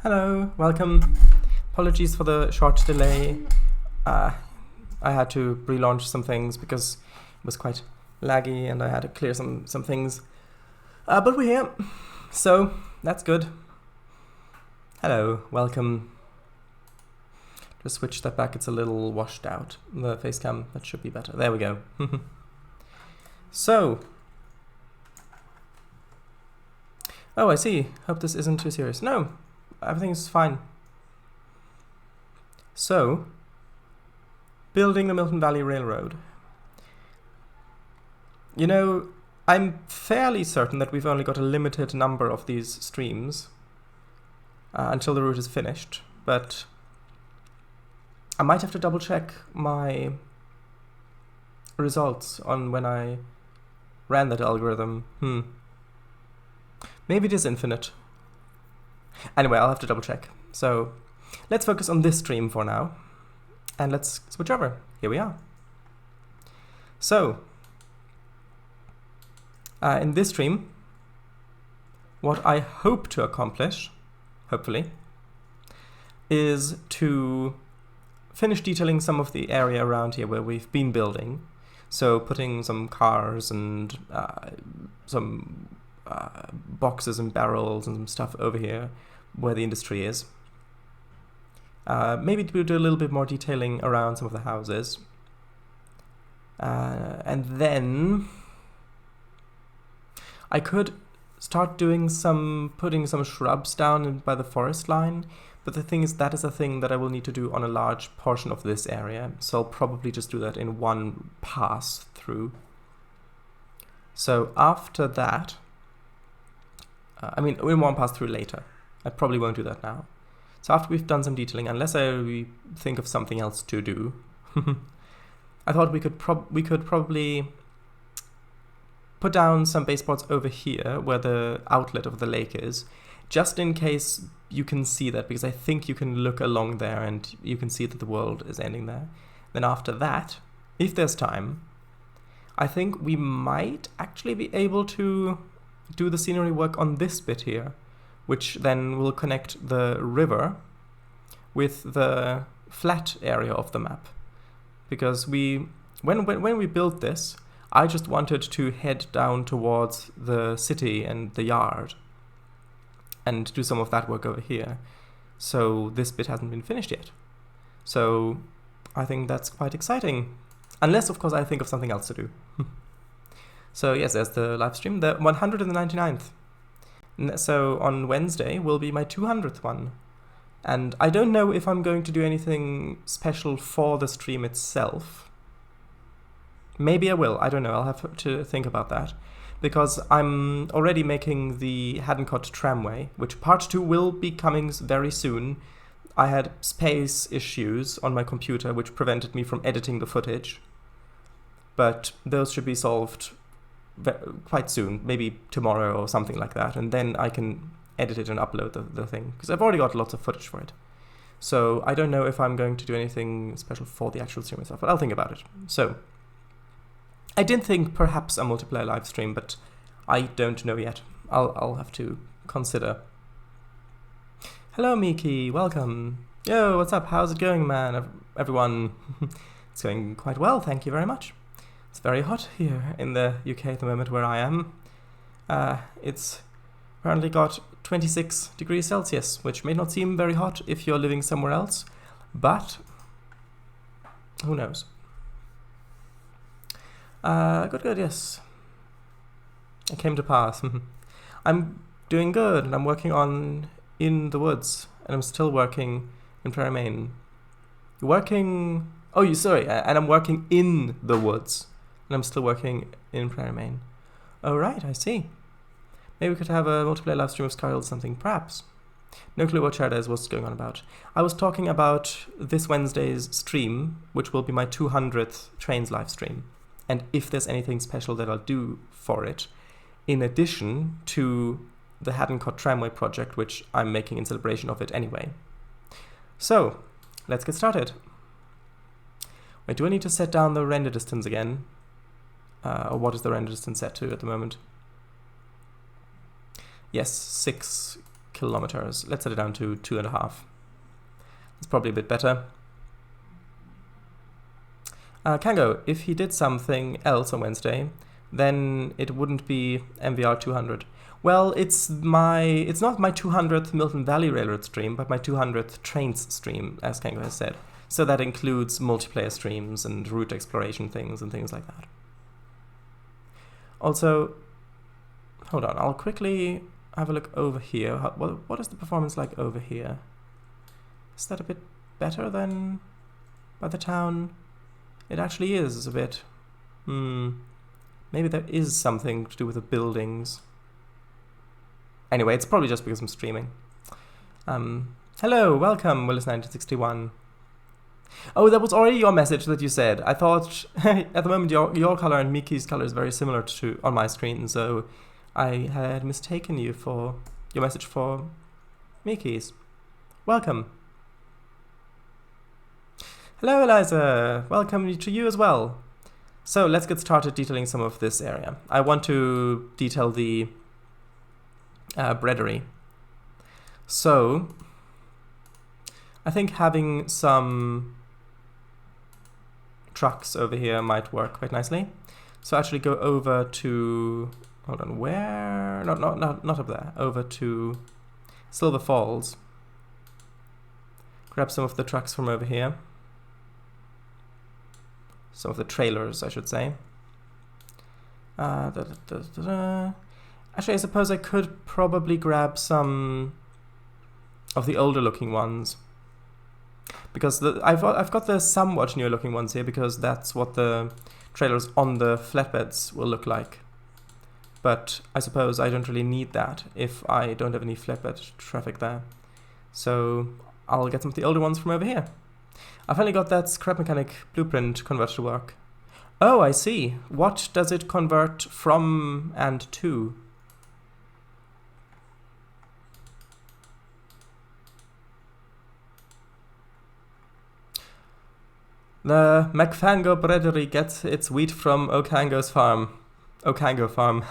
Hello, welcome. Apologies for the short delay. I had to relaunch some things because it was quite laggy and I had to clear some things. But we're here, so that's good. Hello, welcome. Just switch that back, it's a little washed out. The face cam, that should be better. There we go. So. Oh, I see. Hope this isn't too serious. No. Everything's fine. So, building the Milton Valley Railroad. You know, I'm fairly certain that we've only got a limited number of these streams until the route is finished, but I might have to double check my results on when I ran that algorithm. Maybe it is infinite. Anyway, I'll have to double check. So let's focus on this stream for now. And let's switch over. Here we are. So, in this stream, what I hope to accomplish, hopefully, is to finish detailing some of the area around here where we've been building. So putting some cars and some boxes and barrels and some stuff over here where the industry is. Maybe to do a little bit more detailing around some of the houses. And then I could start doing putting some shrubs down by the forest line. But the thing is, that is a thing that I will need to do on a large portion of this area. So I'll probably just do that in one pass through. So after that, in one pass through later. I probably won't do that now. So after we've done some detailing, unless I think of something else to do, I thought we could probably put down some baseboards over here where the outlet of the lake is, just in case you can see that, because I think you can look along there and you can see that the world is ending there. Then after that, if there's time, I think we might actually be able to do the scenery work on this bit here, which then will connect the river with the flat area of the map. Because when we built this, I just wanted to head down towards the city and the yard and do some of that work over here. So this bit hasn't been finished yet. So I think that's quite exciting. Unless, of course, I think of something else to do. So yes, there's the live stream, the 199th. So on Wednesday will be my 200th one. And I don't know if I'm going to do anything special for the stream itself. Maybe I will, I don't know, I'll have to think about that. Because I'm already making the Haddoncote tramway, which part 2 will be coming very soon. I had space issues on my computer which prevented me from editing the footage. But those should be solved quite soon, maybe tomorrow or something like that, and then I can edit it and upload the thing, because I've already got lots of footage for it. So I don't know if I'm going to do anything special for the actual stream itself, but I'll think about it. So I did think perhaps a multiplayer live stream, but I don't know yet. I'll have to consider. Hello Miki, welcome. Yo, what's up? How's it going, man? Everyone? It's going quite well, thank you very much. It's very hot here in the UK at the moment where I am. It's apparently got 26 degrees Celsius, which may not seem very hot if you're living somewhere else, but who knows? Good, yes. It came to pass. I'm doing good, and I'm working on In the Woods, and I'm still working in Prairie Main. And I'm working in the woods. And I'm still working in Prairie Main. Oh, right, I see. Maybe we could have a multiplayer live stream of Skyrill or something, perhaps. No clue what Charda is, what's going on about. I was talking about this Wednesday's stream, which will be my 200th Trainz live stream. And if there's anything special that I'll do for it, in addition to the Haddoncote tramway project, which I'm making in celebration of it anyway. So, let's get started. Wait, do I need to set down the render distance again? Or what is the render distance set to at the moment? Yes, 6K kilometers. Let's set it down to 2.5. It's probably a bit better. Kango, if he did something else on Wednesday, then it wouldn't be MVR 200. Well, it's not my 200th Milton Valley Railroad stream, but my 200th Trainz stream, as Kango has said. So that includes multiplayer streams and route exploration things and things like that. Also, hold on, I'll quickly have a look over here. What is the performance like over here? Is that a bit better than by the town? It actually is a bit. Maybe there is something to do with the buildings. Anyway, it's probably just because I'm streaming. Hello, welcome, Willis1961. Oh, that was already your message that you said. I thought at the moment your color and Miki's color is very similar to on my screen, so I had mistaken you for your message for Miki's. Welcome. Hello, Eliza. Welcome to you as well. So let's get started detailing some of this area. I want to detail the breadery. So I think having some trucks over here might work quite nicely. So actually go over to, hold on, where? Not up there. Over to Silver Falls. Grab some of the trucks from over here. Some of the trailers, I should say. Actually, I suppose I could probably grab some of the older looking ones. Because I've got the somewhat newer looking ones here, because that's what the trailers on the flatbeds will look like. But I suppose I don't really need that if I don't have any flatbed traffic there. So I'll get some of the older ones from over here. I finally got that scrap mechanic blueprint converter to work. Oh, I see. What does it convert from and to? The McFango Brewery gets its wheat from Okango's farm. Okango farm.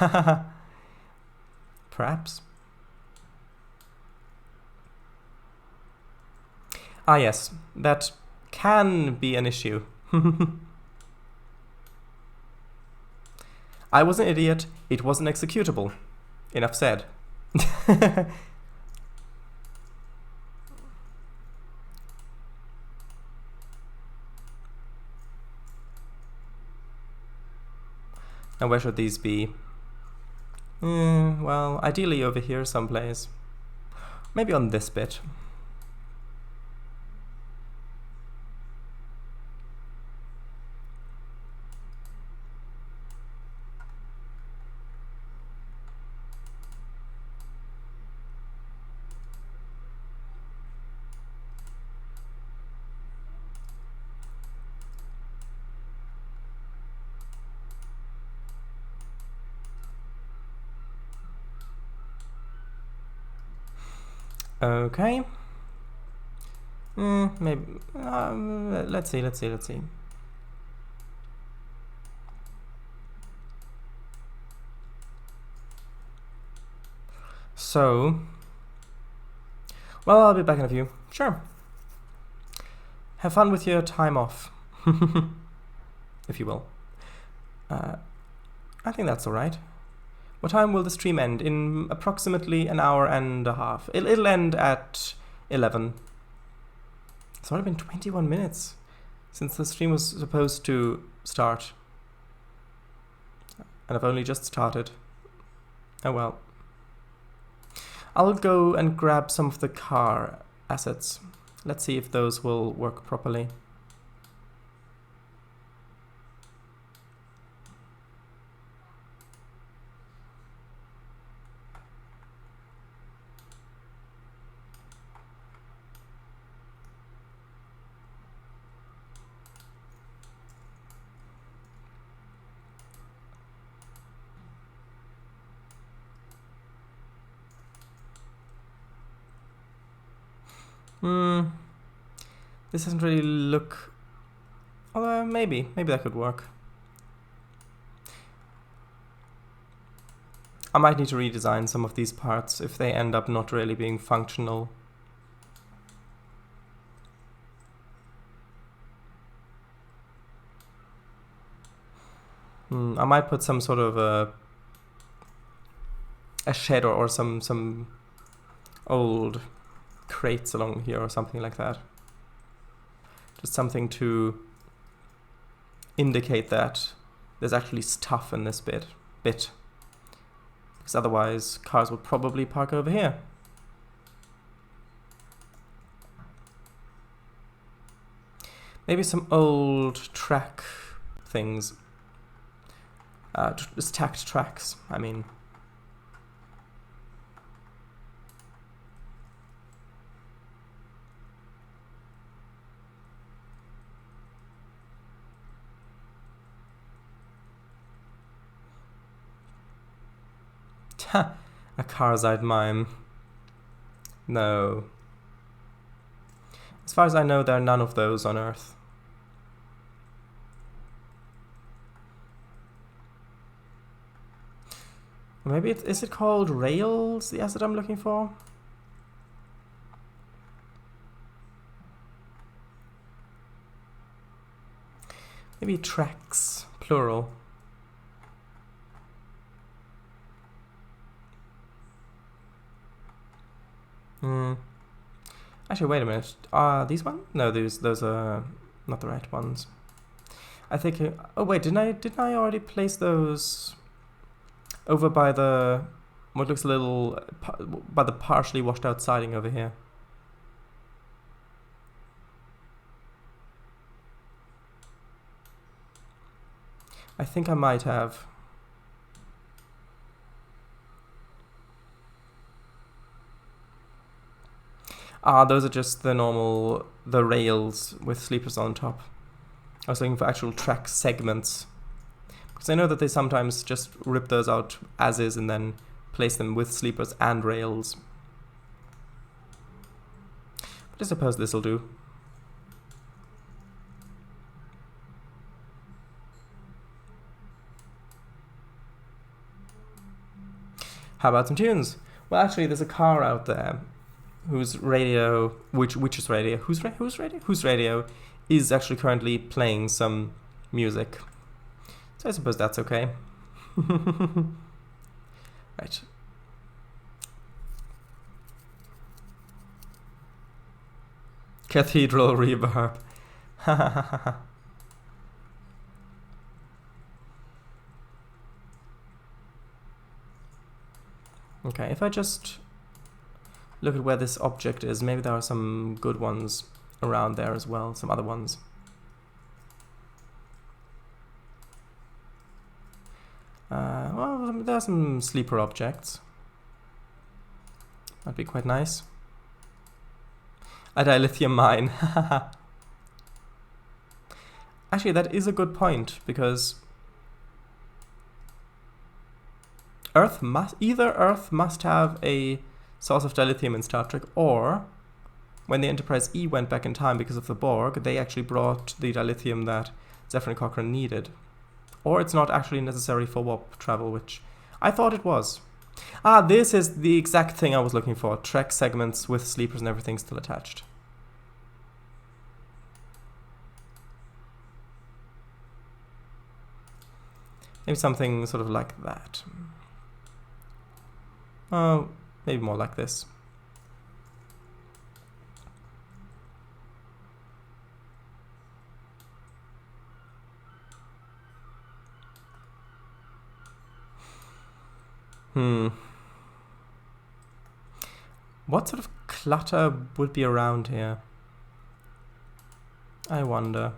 Perhaps. Ah yes, that can be an issue. I was an idiot, it was an executable. Enough said. Now where should these be? Well, ideally over here someplace. Maybe on this bit. Okay. Maybe. Let's see. So, well, I'll be back in a few. Sure. Have fun with your time off, if you will. I think that's all right. What time will the stream end? In approximately an hour and a half. It'll end at 11. It's already been 21 minutes since the stream was supposed to start. And I've only just started. Oh well. I'll go and grab some of the car assets. Let's see if those will work properly. This doesn't really look... Although maybe that could work. I might need to redesign some of these parts if they end up not really being functional. I might put some sort of a shed or some old crates along here or something like that. Just something to indicate that there's actually stuff in this bit. Because otherwise cars would probably park over here. Maybe some old track things. Stacked tracks, I mean. A Carside mime. No. As far as I know, there are none of those on Earth. Maybe is it called Rails, the asset I'm looking for? Maybe tracks, plural. Actually, wait a minute. These ones? No, those are not the right ones. I think. Oh wait, didn't I already place those over by the what looks a little by the partially washed out siding over here? I think I might have. Those are just the rails with sleepers on top. I was looking for actual track segments. Because I know that they sometimes just rip those out as is and then place them with sleepers and rails. But I suppose this'll do. How about some tunes? Well, actually, there's a car out there whose radio, whose radio is actually currently playing some music. So I suppose that's okay. Right. Cathedral reverb. Okay, if I just look at where this object is, maybe there are some good ones around there as well, some other ones. Well, there are some sleeper objects. That'd be quite nice. A dilithium mine. Actually, that is a good point, because either Earth must have a source of dilithium in Star Trek, or when the Enterprise E went back in time because of the Borg, they actually brought the dilithium that Zephyr and Cochrane needed. Or it's not actually necessary for warp travel, which I thought it was. This is the exact thing I was looking for. Track segments with sleepers and everything still attached. Maybe something sort of like that. Oh, maybe more like this. What sort of clutter would be around here? I wonder.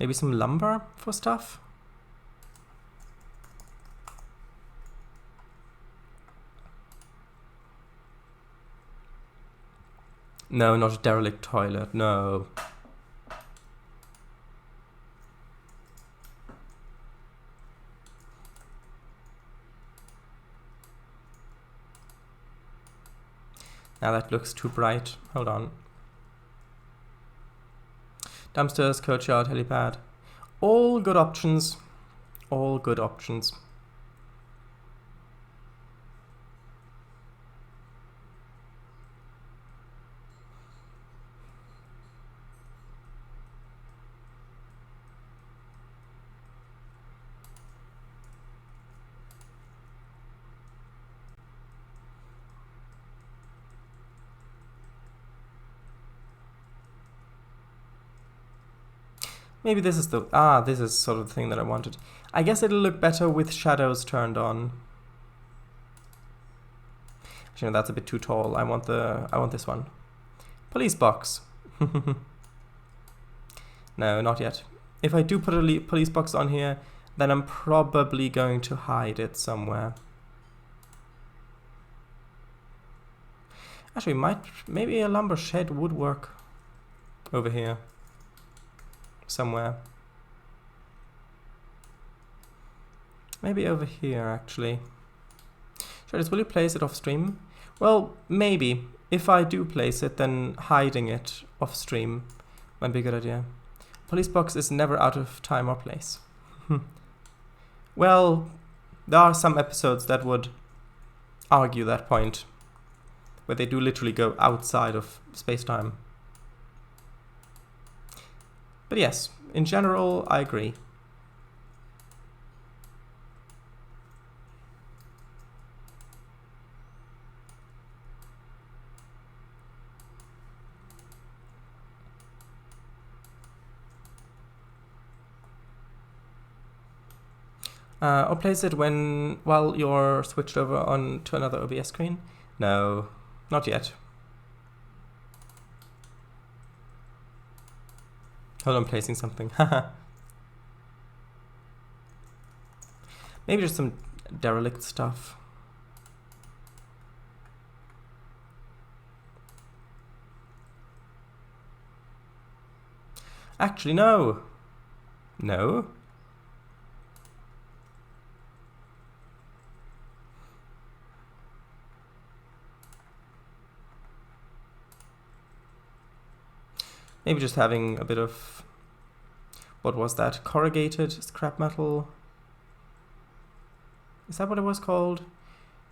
Maybe some lumber for stuff? No, not a derelict toilet, no. Now that looks too bright. Hold on. Dumpsters, courtyard, helipad. All good options. All good options. Maybe this is the... this is sort of the thing that I wanted. I guess it'll look better with shadows turned on. Actually, no, that's a bit too tall. I want this one. Police box. No, not yet. If I do put a police box on here, then I'm probably going to hide it somewhere. Actually, maybe a lumber shed would work over here. Somewhere. Maybe over here, actually. Trainz, will you place it off stream? Well, maybe. If I do place it, then hiding it off stream might be a good idea. Police box is never out of time or place. Well, there are some episodes that would argue that point, where they do literally go outside of space-time. But yes, in general, I agree. Or place it while you're switched over on to another OBS screen? No, not yet. Hold on, placing something. Maybe just some derelict stuff. Actually, no. No. Maybe just having a bit of, what was that? Corrugated scrap metal? Is that what it was called?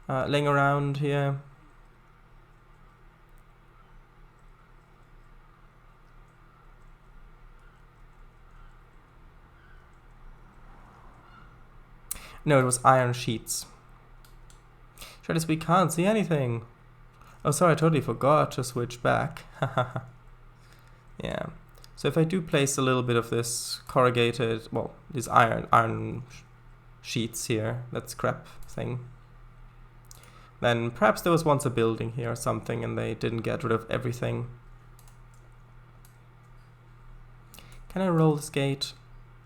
Laying around here. No, it was iron sheets. Trainz, we can't see anything. Oh, sorry, I totally forgot to switch back. Yeah. So if I do place a little bit of this corrugated, well, these iron sheets here, that scrap thing, then perhaps there was once a building here or something and they didn't get rid of everything. Can I roll this gate?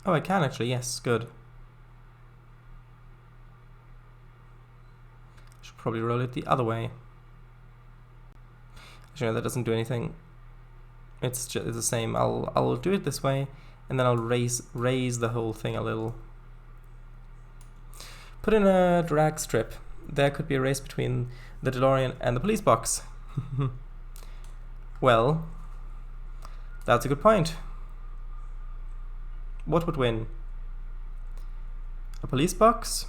Oh, I can actually, yes, good. Should probably roll it the other way. Actually, no, that doesn't do anything. It's the same. I'll do it this way, and then I'll raise the whole thing a little. Put in a drag strip. There could be a race between the DeLorean and the police box. Well, that's a good point. What would win? A police box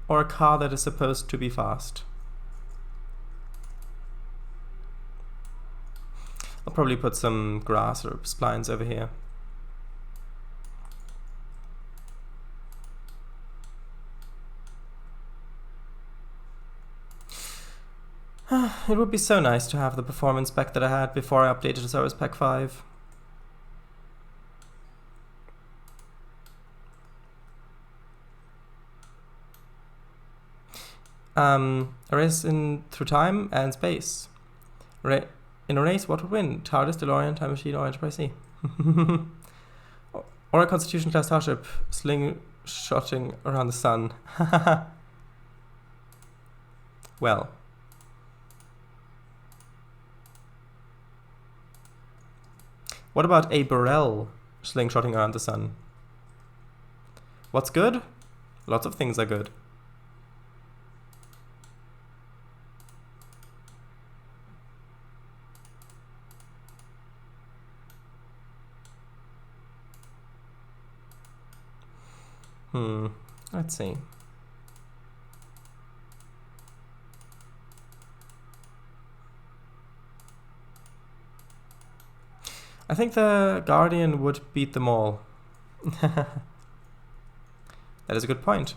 or a car that is supposed to be fast? I'll probably put some grass or splines over here. It would be so nice to have the performance spec that I had before I updated to Service Pack 5. A race through time and space. In a race, what would win? TARDIS, DeLorean, Time Machine, or Enterprise C? Or a Constitution-class starship slingshotting around the sun. Well. What about a Burrell slingshotting around the sun? What's good? Lots of things are good. Let's see. I think the Guardian would beat them all. That is a good point.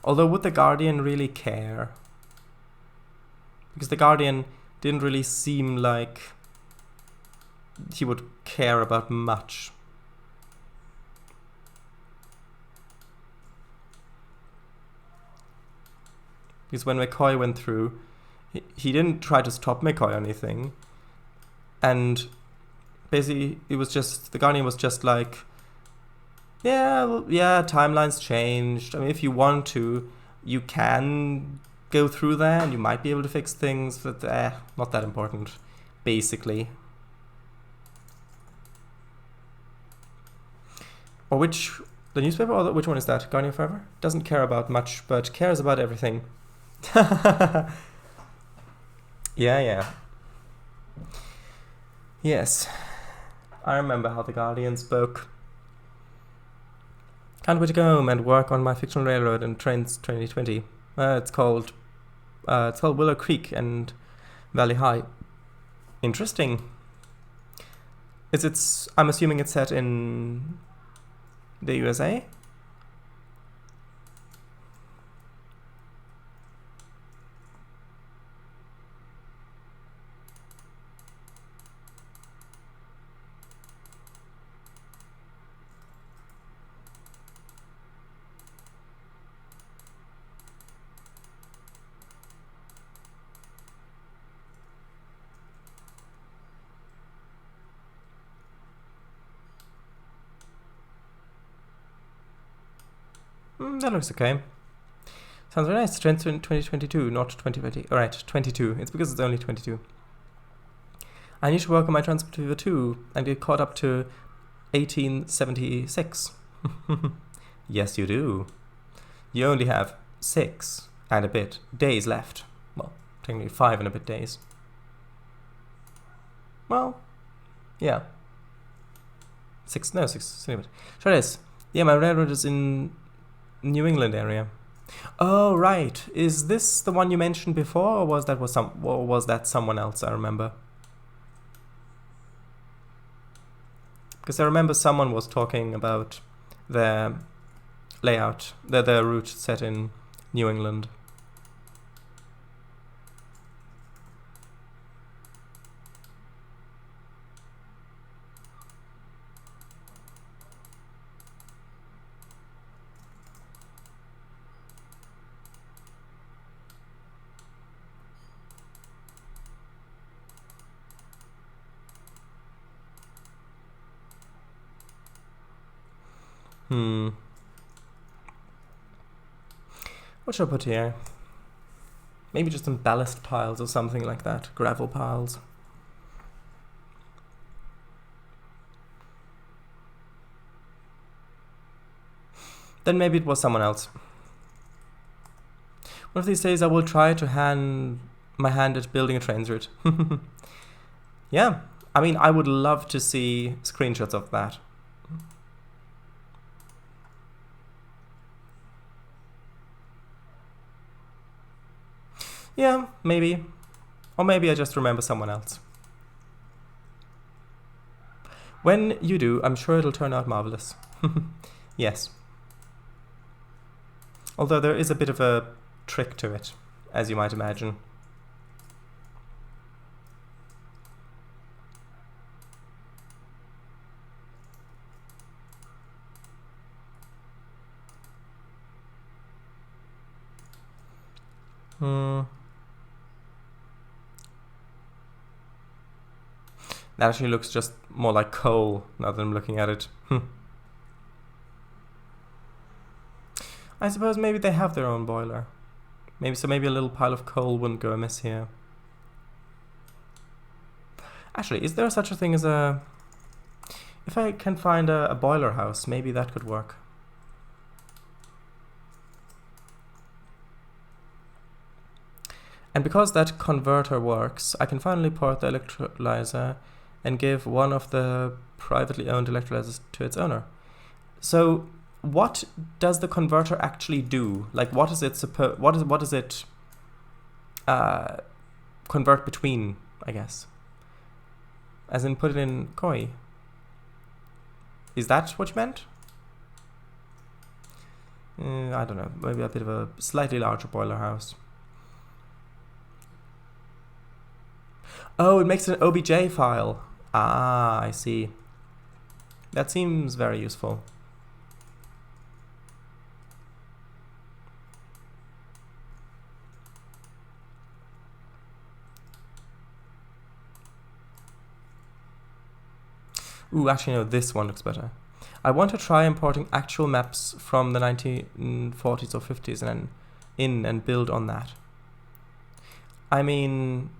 Although, would the Guardian really care? Because the Guardian didn't really seem like he would care about much. Because when McCoy went through, he didn't try to stop McCoy or anything. And basically, it was just, the Guardian was just like, yeah, well, yeah, timelines changed. I mean, if you want to, you can go through there and you might be able to fix things, but not that important, basically. Or the newspaper, or which one is that? Guardian Forever? Doesn't care about much, but cares about everything. Yeah. Yes. I remember how the Guardian spoke. Can't wait to go home and work on my fictional railroad in Trainz 2020. It's called Willow Creek and Valley High. Interesting. I'm assuming it's set in the USA? That looks okay. Sounds very nice. Trainz 2022, not 2020. Alright, 22. It's because it's only 22. I need to work on my Transport Fever 2 and get caught up to 1876. Yes, you do. You only have 6 and a bit days left. Well, technically 5 and a bit days. Well, yeah. 6 and a bit. Sure it is. Yeah, my railroad is in New England area. Oh, right. Is this the one you mentioned before, or was that someone else? I remember. Because I remember someone was talking about their layout, their route set in New England. What should I put here? Maybe just some ballast piles or something like that. Gravel piles. Then maybe it was someone else. One of these days I will try to my hand at building a trains route. Yeah, I mean, I would love to see screenshots of that. Yeah, maybe. Or maybe I just remember someone else. When you do, I'm sure it'll turn out marvelous. Yes. Although there is a bit of a trick to it, as you might imagine. That actually looks just more like coal now that I'm looking at it. I suppose maybe they have their own boiler. Maybe a little pile of coal wouldn't go amiss here. Actually, is there such a thing as a... If I can find a boiler house, maybe that could work. And because that converter works, I can finally port the electrolyzer and give one of the privately owned electrolyzers to its owner. So what does the converter actually do? Like, what is it what does it convert between, I guess? As in put it in koi. Is that what you meant? I don't know, maybe a bit of a slightly larger boiler house. Oh, it makes an OBJ file. Ah, I see. That seems very useful. Ooh, actually no, this one looks better. I want to try importing actual maps from the 1940s or 50s and then build on that. I mean,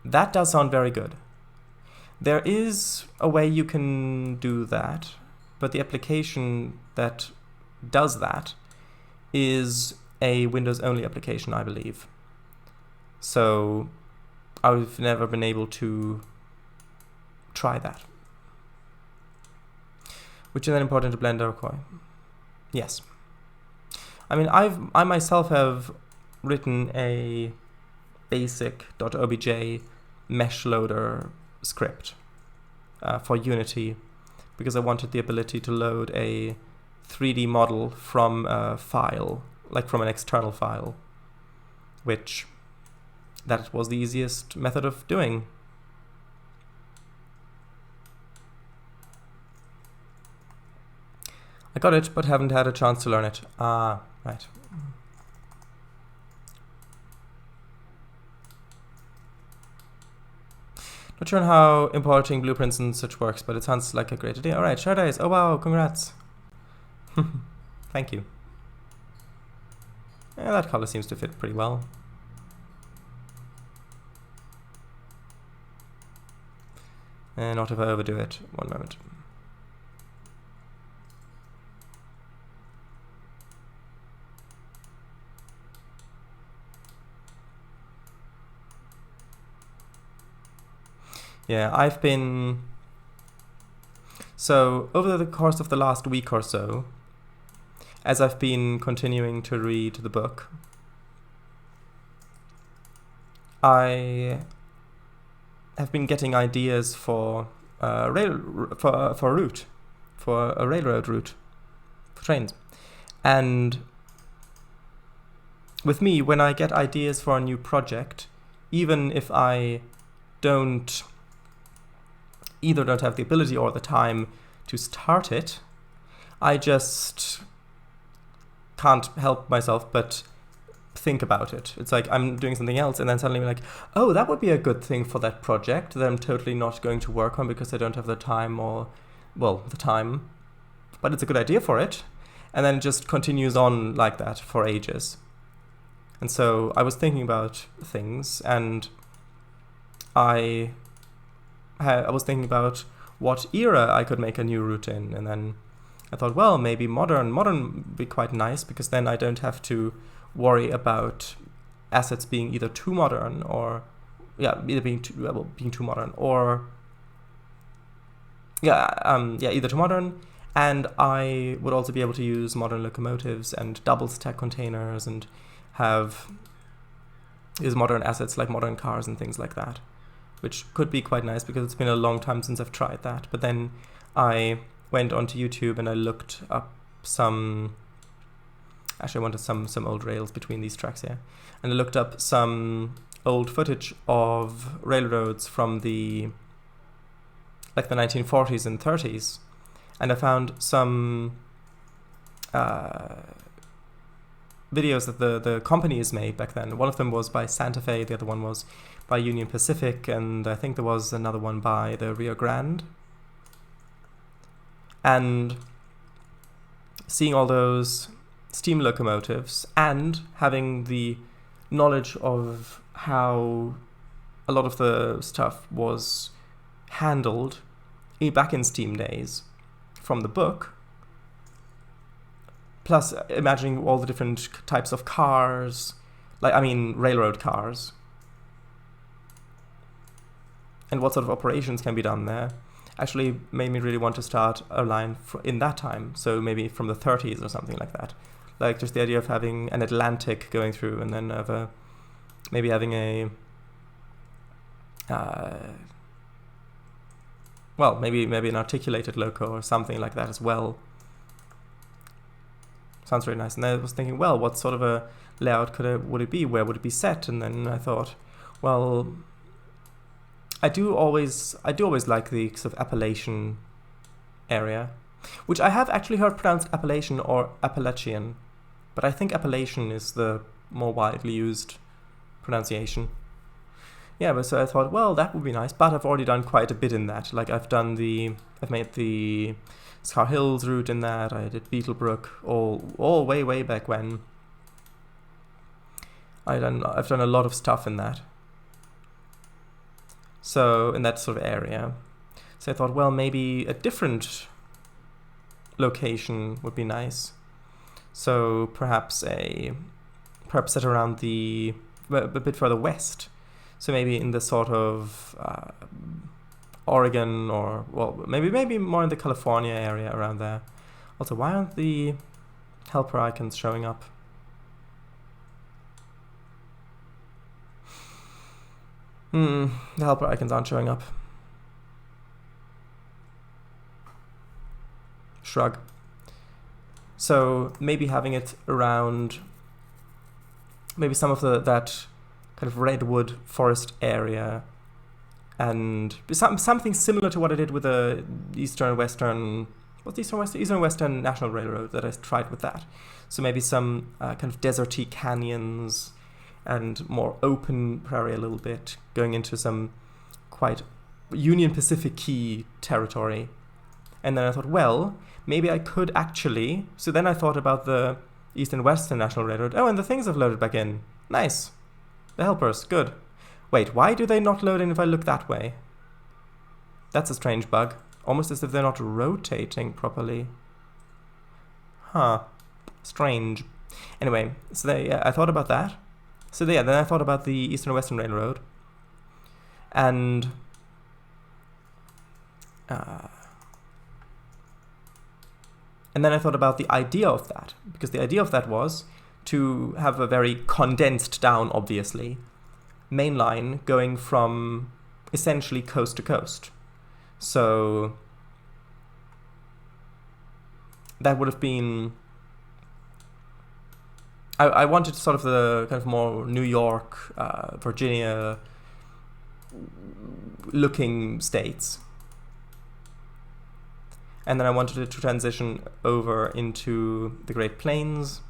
that does sound very good. There is a way you can do that, but the application that does that is a Windows-only application, I believe. So I've never been able to try that. Which is then important to Blender or Koi. Yes. I mean, I myself have written a basic .obj mesh loader script for Unity because I wanted the ability to load a 3D model from a file, like from an external file, which that was the easiest method of doing. I got it, but haven't had a chance to learn it. Ah, right. Not sure how importing blueprints and such works, but it sounds like a great idea. Alright, share days. Oh wow, congrats. Thank you. Yeah, that color seems to fit pretty well. And not if I overdo it. One moment. Yeah, I've been... So, over the course of the last week or so, as I've been continuing to read the book, I have been getting ideas for a route, for a railroad route, for trains. And with me, when I get ideas for a new project, even if I either don't have the ability or the time to start it, I just can't help myself but think about it. It's like I'm doing something else and then suddenly I'm like, oh, that would be a good thing for that project that I'm totally not going to work on because I don't have the time or, well, the time, but it's a good idea for it. And then it just continues on like that for ages. And so I was thinking about things and I was thinking about what era I could make a new route in, and then I thought, well, maybe modern would be quite nice because then I don't have to worry about assets being either too modern or either being too modern or either too modern, and I would also be able to use modern locomotives and double stack containers and use modern assets like modern cars and things like that, which could be quite nice because it's been a long time since I've tried that. But then I went onto YouTube and I looked up some old rails between these tracks here, and I looked up some old footage of railroads from the 1940s and 30s, and I found some videos that the companies made back then. One of them was by Santa Fe, the other one was by Union Pacific, and I think there was another one by the Rio Grande. And seeing all those steam locomotives and having the knowledge of how a lot of the stuff was handled back in steam days from the book, plus imagining all the different types of cars, railroad cars, and what sort of operations can be done there actually made me really want to start a line in that time. So maybe from the 30s or something like that. Like just the idea of having an Atlantic going through, and then maybe having a maybe an articulated loco or something like that as well. Sounds very nice. And I was thinking, well, what sort of a layout would it be? Where would it be set? And then I thought, well, I do always like the sort of Appalachian area, which I have actually heard pronounced Appalachian or Appalachian, but I think Appalachian is the more widely used pronunciation. Yeah, but so I thought, well, that would be nice, but I've already done quite a bit in that. Like I've made the Scar Hills route in that. I did Beetlebrook all way back when. I've done a lot of stuff in that. So in that sort of area. So I thought, well, maybe a different location would be nice. So perhaps set around a bit further west. So maybe in the sort of Oregon, or well, maybe more in the California area around there. Also, why aren't the helper icons showing up? The helper icons aren't showing up. Shrug. So maybe having it around maybe some of that kind of redwood forest area, and something similar to what I did with the Eastern Western National Railroad that I tried with that. So maybe some kind of deserty canyons and more open prairie a little bit, going into some quite Union Pacific key territory. And then I thought, well, maybe I could actually... So then I thought about the East and Western National Railroad. Oh, and the things have loaded back in. Nice. The helpers, good. Wait, why do they not load in if I look that way? That's a strange bug. Almost as if they're not rotating properly. Huh. Strange. Anyway, so I thought about that. So then I thought about the Eastern and Western Railroad. And... and then I thought about the idea of that, because the idea of that was to have a very condensed down, obviously, main line going from essentially coast to coast. So that would have been... I wanted sort of the kind of more New York, Virginia looking states. And then I wanted it to transition over into the Great Plains,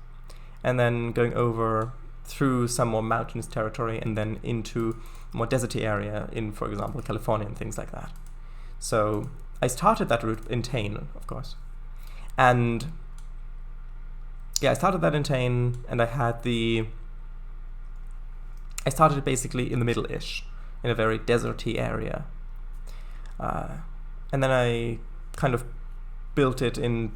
and then going over through some more mountainous territory, and then into more deserty area in, for example, California and things like that. So I started that route in Tain, of course. And yeah, I started that in Tain, and I started it basically in the middle-ish, in a very deserty area. And then I kind of built it in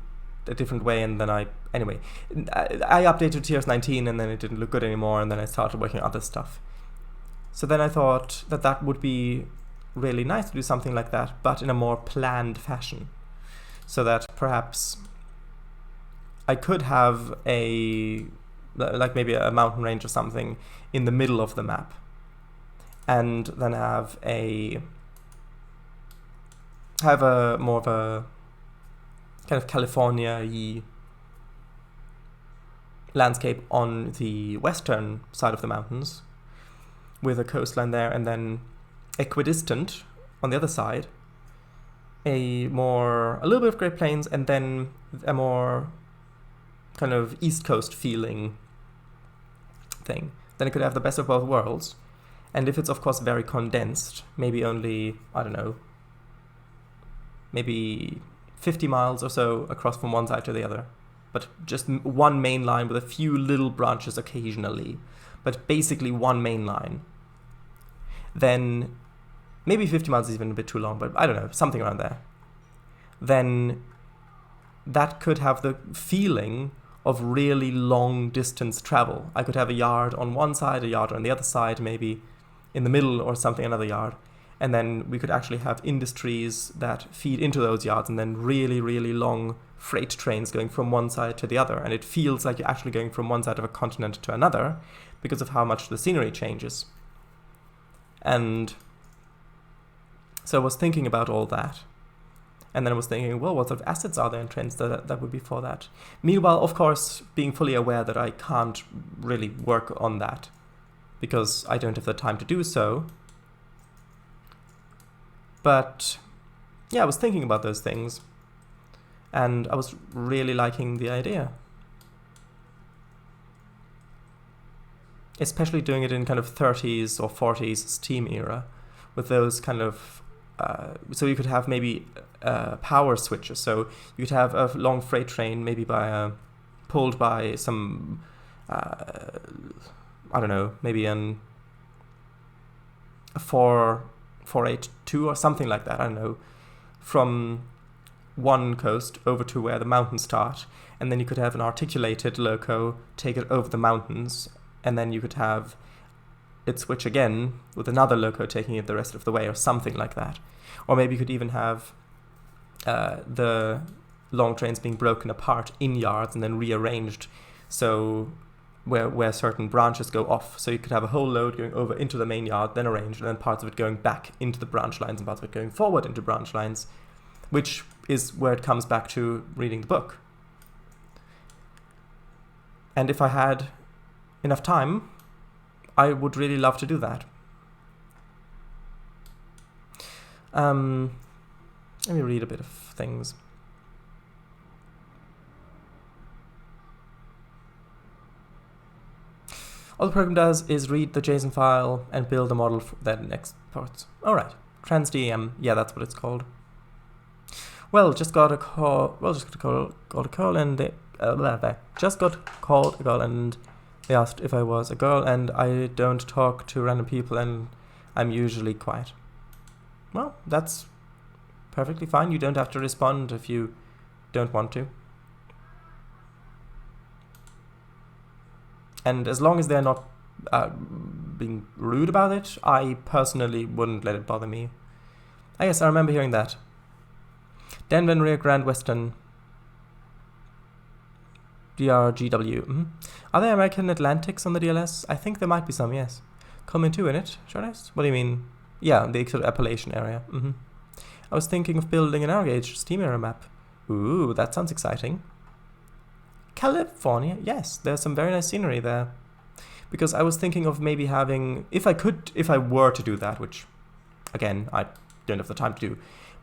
a different way, and then I updated TRS 19, and then it didn't look good anymore, and then I started working on other stuff. So then I thought that would be really nice to do something like that, but in a more planned fashion, so that perhaps I could have maybe a mountain range or something in the middle of the map, and then have a more of a kind of California-y landscape on the western side of the mountains, with a coastline there, and then equidistant on the other side, a little bit of Great Plains, and then a more kind of East Coast feeling thing. Then it could have the best of both worlds. And if it's, of course, very condensed, maybe only, I don't know, maybe 50 miles or so across from one side to the other, but just one main line with a few little branches occasionally, but basically one main line, then maybe 50 miles is even a bit too long, but I don't know, something around there. Then that could have the feeling of really long distance travel. I could have a yard on one side, a yard on the other side, maybe in the middle or something, another yard. And then we could actually have industries that feed into those yards, and then really, really long freight trains going from one side to the other. And it feels like you're actually going from one side of a continent to another because of how much the scenery changes. And so I was thinking about all that. And then I was thinking, well, what sort of assets are there in Trainz that would be for that? Meanwhile, of course, being fully aware that I can't really work on that because I don't have the time to do so. But yeah, I was thinking about those things, and I was really liking the idea. Especially doing it in kind of 30s or 40s steam era with those kind of so you could have maybe power switches. So you could have a long freight train maybe pulled by some, I don't know, maybe a 482 or something like that, I don't know, from one coast over to where the mountains start. And then you could have an articulated loco take it over the mountains, and then you could have it switch again with another loco taking it the rest of the way or something like that. Or maybe you could even have the long trains being broken apart in yards and then rearranged so where certain branches go off. So you could have a whole load going over into the main yard, then arranged, and then parts of it going back into the branch lines and parts of it going forward into branch lines, which is where it comes back to reading the book. And if I had enough time, I would really love to do that. Let me read a bit of things. All the program does is read the JSON file and build a model for that next parts. All right, Trainz DEM, yeah, that's what it's called. Well, just got a call. Well, just got a call, and they just got called a girl, and they asked if I was a girl, and I don't talk to random people, and I'm usually quiet. Well, that's perfectly fine. You don't have to respond if you don't want to. And as long as they're not being rude about it, I personally wouldn't let it bother me. I guess I remember hearing that. Denver Rio Grande Western. DRGW. Mm-hmm. Are there American Atlantics on the DLS? I think there might be some, yes. Coming to in it, should I? What do you mean? Yeah, the sort of Appalachian area. Mm-hmm. I was thinking of building an narrow gauge steam era map. Ooh, that sounds exciting. California, yes, there's some very nice scenery there. Because I was thinking of maybe having, if I were to do that, which, again, I don't have the time to do,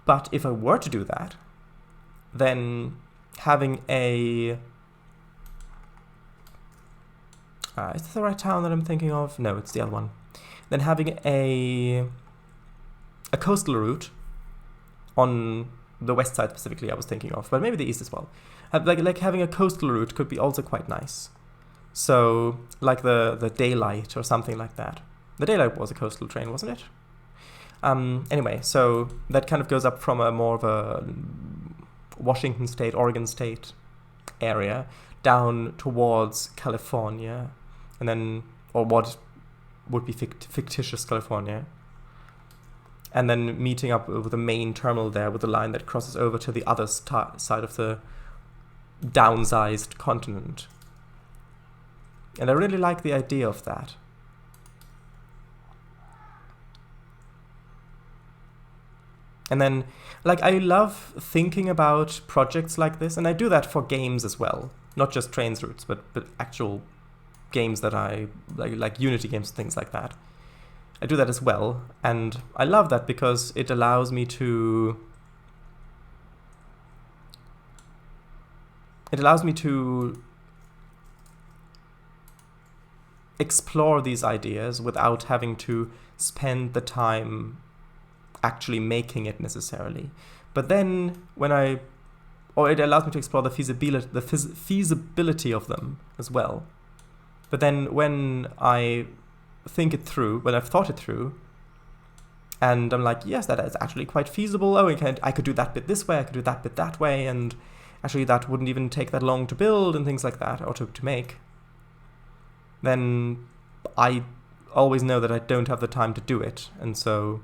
but if I were to do that, then having a... is this the right town that I'm thinking of? No, it's the other one. Then having a coastal route on the west side specifically I was thinking of, but maybe the east as well. Like having a coastal route could be also quite nice. So like the Daylight or something like that. The Daylight was a coastal train, wasn't it? Anyway, so that kind of goes up from a more of a Washington State, Oregon State area down towards California, and then, or what would be fictitious California, and then meeting up with the main terminal there with the line that crosses over to the other side of the downsized continent. And I really like the idea of that. And then, like, I love thinking about projects like this, and I do that for games as well. Not just Trainz routes, but actual games that I like Unity games and things like that. I do that as well, and I love that because it allows me to explore these ideas without having to spend the time actually making it necessarily. But then it allows me to explore the feasibility of them as well. But then when I think it through, when I've thought it through, and I'm like, yes, that is actually quite feasible. Oh, I could do that bit this way, I could do that bit that way, and actually that wouldn't even take that long to build and things like that, or to make. Then I always know that I don't have the time to do it, and so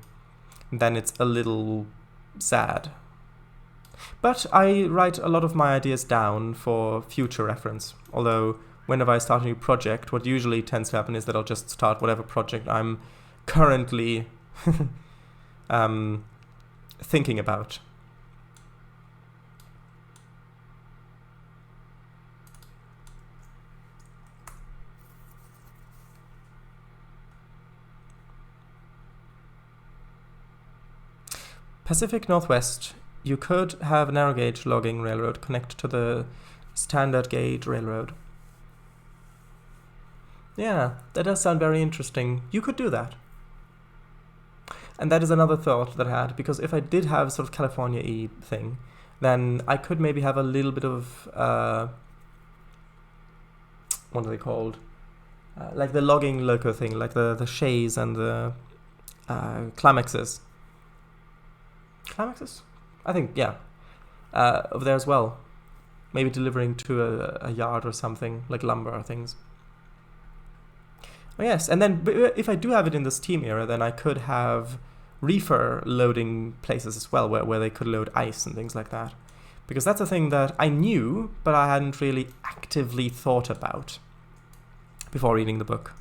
then it's a little sad. But I write a lot of my ideas down for future reference, although whenever I start a new project, what usually tends to happen is that I'll just start whatever project I'm currently thinking about. Pacific Northwest, you could have a narrow gauge logging railroad connect to the standard gauge railroad. Yeah, that does sound very interesting. You could do that. And that is another thought that I had, because if I did have sort of California-y thing, then I could maybe have a little bit of, what are they called? Like the logging loco thing, like the Shays and the Climaxes. Climaxes? I think, yeah. Over there as well. Maybe delivering to a yard or something, like lumber or things. Oh yes, and then if I do have it in the Steam era, then I could have reefer loading places as well, where they could load ice and things like that. Because that's a thing that I knew, but I hadn't really actively thought about before reading the book.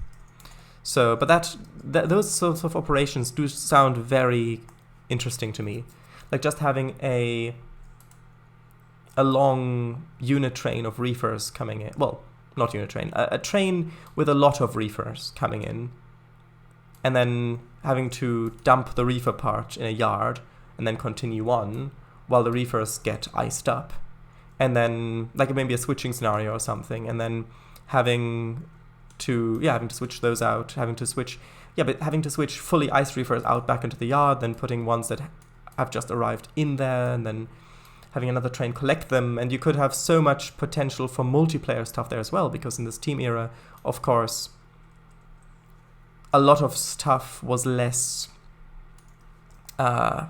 So, but those sorts of operations do sound very interesting to me. Like just having a long unit train of reefers coming in. Well, not unit train. A train with a lot of reefers coming in. And then having to dump the reefer part in a yard and then continue on while the reefers get iced up. And then, like maybe a switching scenario or something. And then having to switch those out. Having to switch fully iced reefers out back into the yard, then putting ones that have just arrived in there, and then having another train collect them. And you could have so much potential for multiplayer stuff there as well, because in the Steam era, of course, a lot of stuff was less a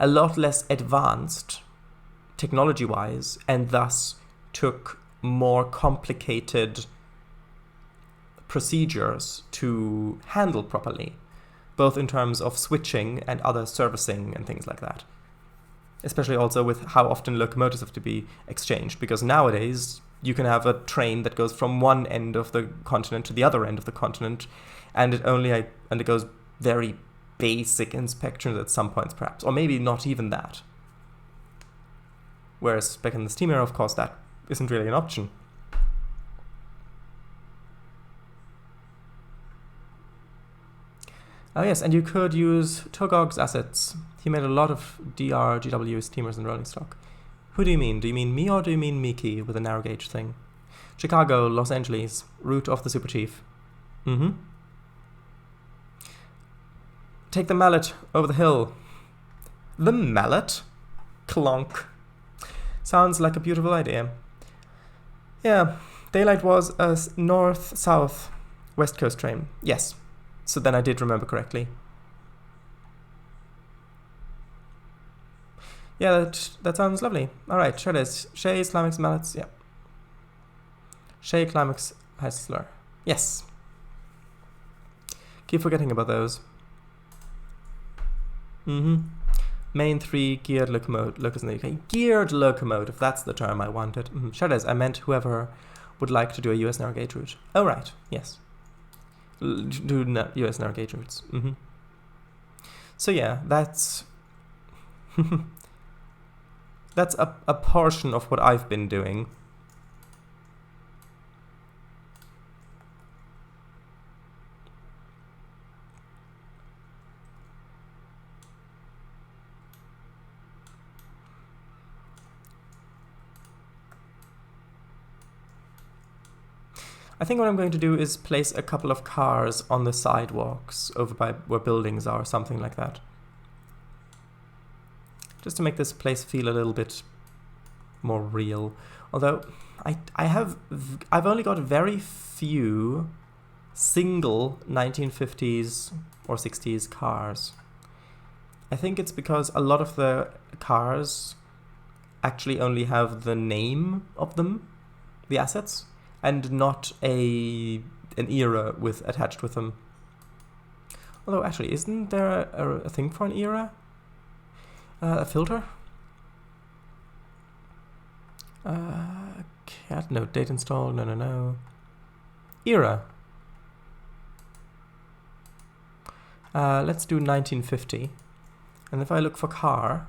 lot less advanced technology-wise, and thus took more complicated procedures to handle properly, both in terms of switching and other servicing and things like that. Especially also with how often locomotives have to be exchanged, because nowadays you can have a train that goes from one end of the continent to the other end of the continent, and it only undergoes very basic inspections at some points perhaps, or maybe not even that. Whereas back in the Steam era, of course, that isn't really an option. Oh yes, and you could use Togog's assets. He made a lot of DR, GW steamers and rolling stock. Who do you mean? Do you mean me or do you mean Miki with a narrow gauge thing? Chicago, Los Angeles, route of the Super Chief. Take the mallet over the hill. The mallet? Clonk. Sounds like a beautiful idea. Yeah, Daylight was a north-south West Coast train. Yes. So then I did remember correctly. Yeah, that sounds lovely. Alright, sure it is. Shays, Climax, Mallets, yeah. Shay, Climax, Heisler. Yes. Keep forgetting about those. Main 3 geared locomotive in the UK. Geared locomotive, that's the term I wanted. Sure it is. I meant whoever would like to do a US narrow gauge route. Oh, right. Yes. Do US narrow gauge routes. So yeah, that's that's a portion of what I've been doing. I think what I'm going to do is place a couple of cars on the sidewalks over by where buildings are, something like that. Just to make this place feel a little bit more real. Although I've only got very few single 1950s or 60s cars. I think it's because a lot of the cars actually only have the name of them, the assets, and not an era attached with them. Although, actually, isn't there a thing for an era? A filter? Cat, no, date install, no. Era. Let's do 1950. And if I look for car,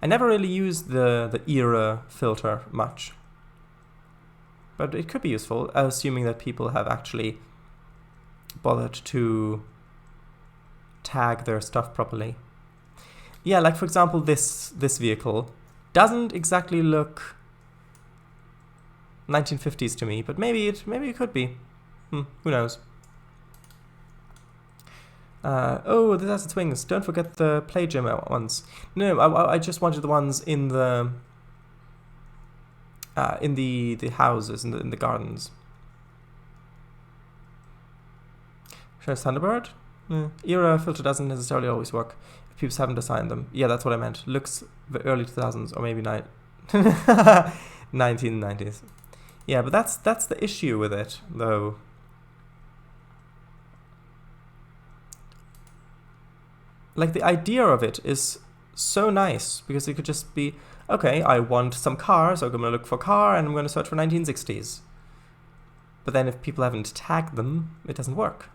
I never really used the era filter much. But it could be useful, assuming that people have actually bothered to tag their stuff properly. Yeah, like for example, this vehicle doesn't exactly look 1950s to me, but maybe it could be. Who knows? Oh, this has its wings. Don't forget the play gym ones. No, I just wanted the ones in the houses, in the gardens. Shows Thunderbird? Era filter doesn't necessarily always work if people haven't assigned them. Yeah, that's what I meant. Looks the early 2000s or maybe 1990s. Yeah, but that's the issue with it, though. Like, the idea of it is so nice, because it could just be, okay, I want some car, so I'm going to look for car, and I'm going to search for 1960s. But then if people haven't tagged them, it doesn't work.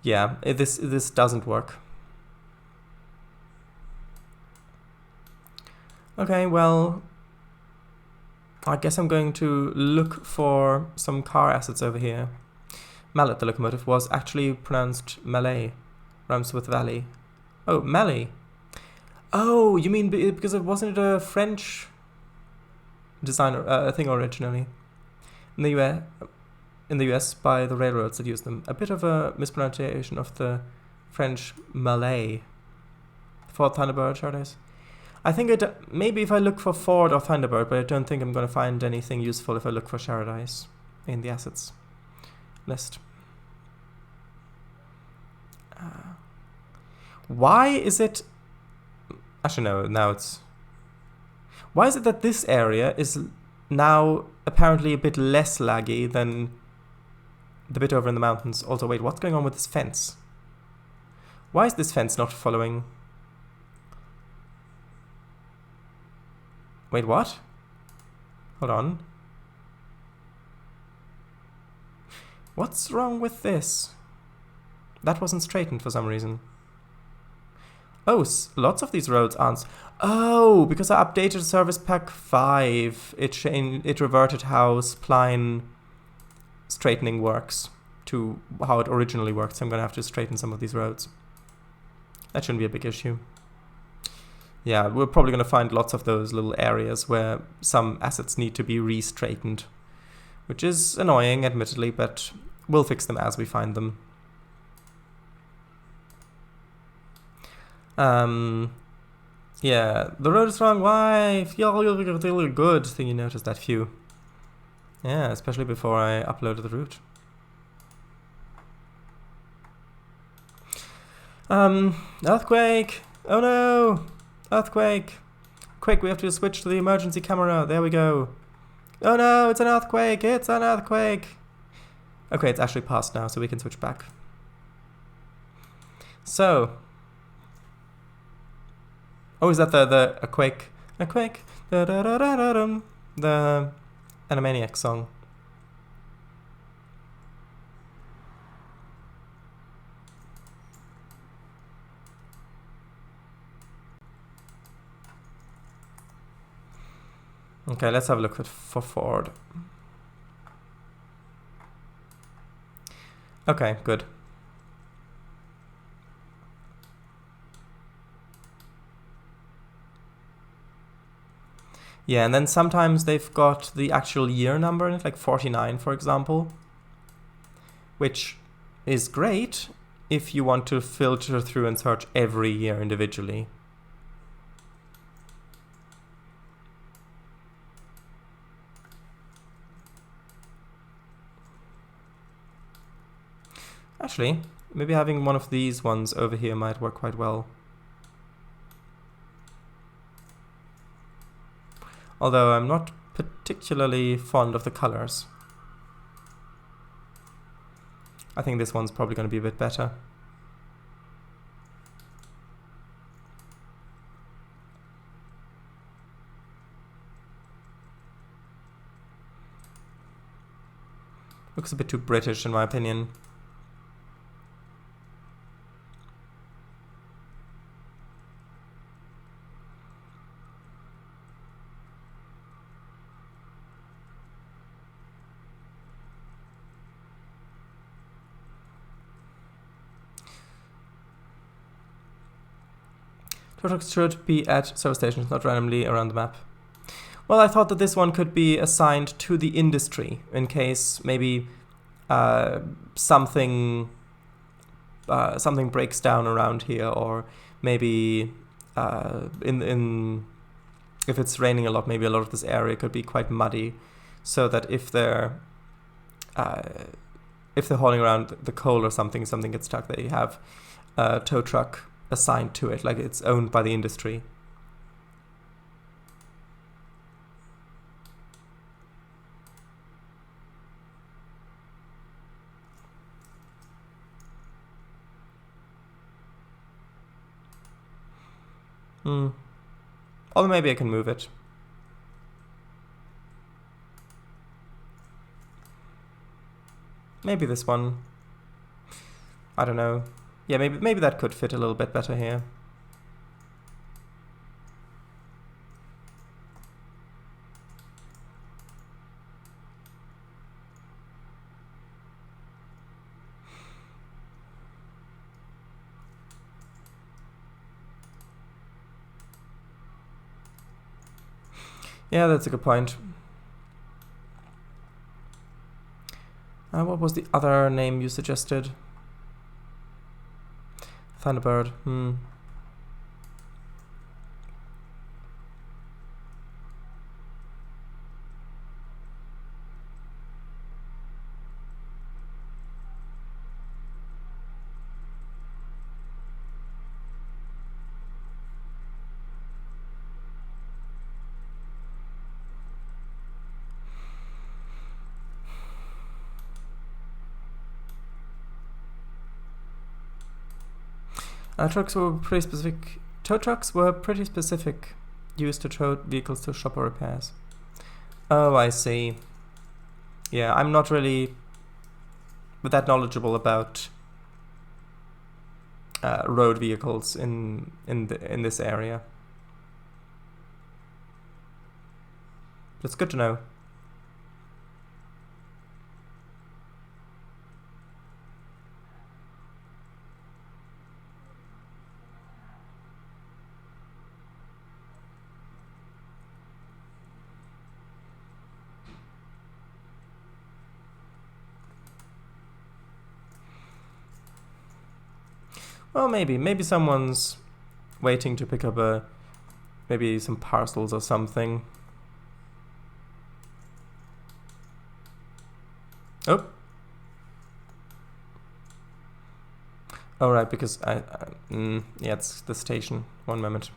Yeah, this doesn't work. Okay, well, I guess I'm going to look for some car assets over here. Mallet, the locomotive, was actually pronounced Malay, rhymes with valley. Oh, Malay. Oh, you mean because it wasn't a French designer thing originally? In the US, by the railroads that used them. A bit of a mispronunciation of the French Malay. Ford Thunderbird, Paradise. I think maybe if I look for Ford or Thunderbird, but I don't think I'm going to find anything useful if I look for Paradise in the assets list. Why is it... Actually, no, now it's... Why is it that this area is now apparently a bit less laggy than the bit over in the mountains? Also, wait, what's going on with this fence? Why is this fence not following... Wait, what? Hold on. What's wrong with this? That wasn't straightened for some reason. Oh, lots of these roads aren't... Oh, because I updated Service Pack 5. It reverted how spline straightening works to how it originally worked. So I'm going to have to straighten some of these roads. That shouldn't be a big issue. Yeah, we're probably going to find lots of those little areas where some assets need to be re-straightened, which is annoying, admittedly, but we'll fix them as we find them. Yeah, the road is wrong. Why? You're really good. Thing you noticed that few. Yeah, especially before I uploaded the route. Earthquake! Oh no! Earthquake! Quick, we have to switch to the emergency camera. There we go. Oh no, it's an earthquake! It's an earthquake! Okay, it's actually passed now, so we can switch back. So... Oh, is that a quake? A quake? Da-da-da-da-da-dum. The Animaniacs song. Okay, let's have a look for Ford. Okay, good. Yeah, and then sometimes they've got the actual year number in it, like 49, for example, which is great if you want to filter through and search every year individually. Actually, maybe having one of these ones over here might work quite well. Although I'm not particularly fond of the colors. I think this one's probably going to be a bit better. Looks a bit too British in my opinion. Tow trucks should be at service stations, not randomly around the map. Well, I thought that this one could be assigned to the industry in case maybe something breaks down around here, or maybe if it's raining a lot, maybe a lot of this area could be quite muddy, so that if they're hauling around the coal or something gets stuck, they have a tow truck assigned to it, like it's owned by the industry. Although maybe I can move it. Maybe this one. I don't know. Yeah, maybe that could fit a little bit better here. Yeah, that's a good point. What was the other name you suggested? Thunderbird. Trucks were pretty specific. Tow trucks were pretty specific, used to tow vehicles to shop or repairs. Oh, I see. Yeah, I'm not really that knowledgeable about road vehicles in this area. But it's good to know. Well, maybe someone's waiting to pick up maybe some parcels or something. Oh. Oh, right, because yeah, it's the station. One moment.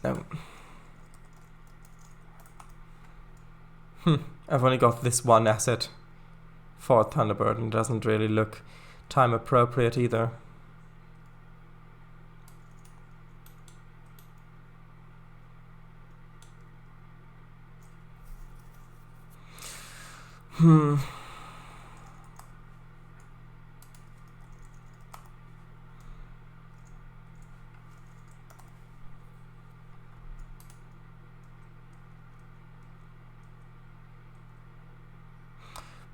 No. I've only got this one asset for Thunderbird and it doesn't really look time appropriate either.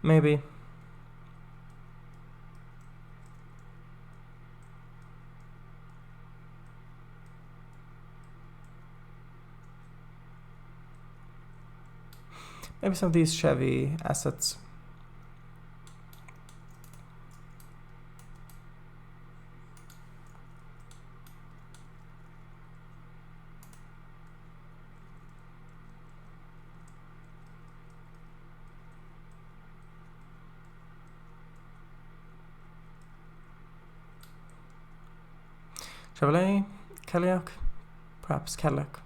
Maybe. Maybe some of these Chevy assets. Chevrolet, Cadillac, perhaps Cadillac.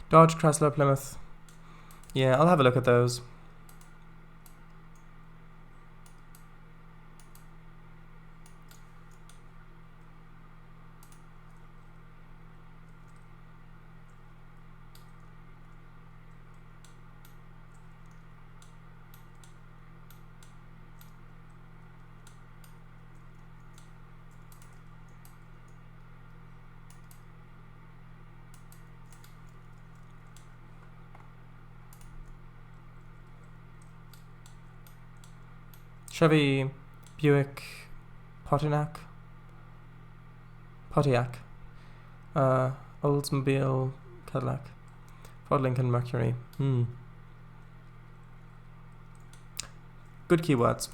Dodge, Chrysler, Plymouth. Yeah, I'll have a look at those. Chevy, Buick, Pontiac, Oldsmobile, Cadillac, Ford, Lincoln, Mercury. Good keywords.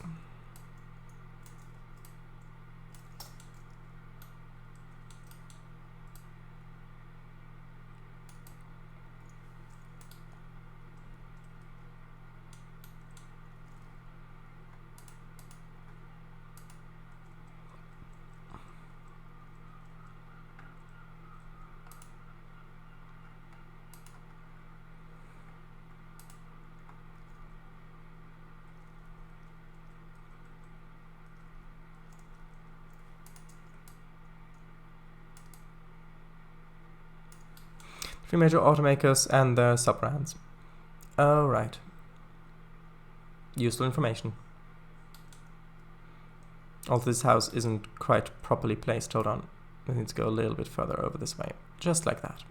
Three major automakers and their sub-brands. Oh, right. Useful information. Although this house isn't quite properly placed, hold on. We need to go a little bit further over this way. Just like that.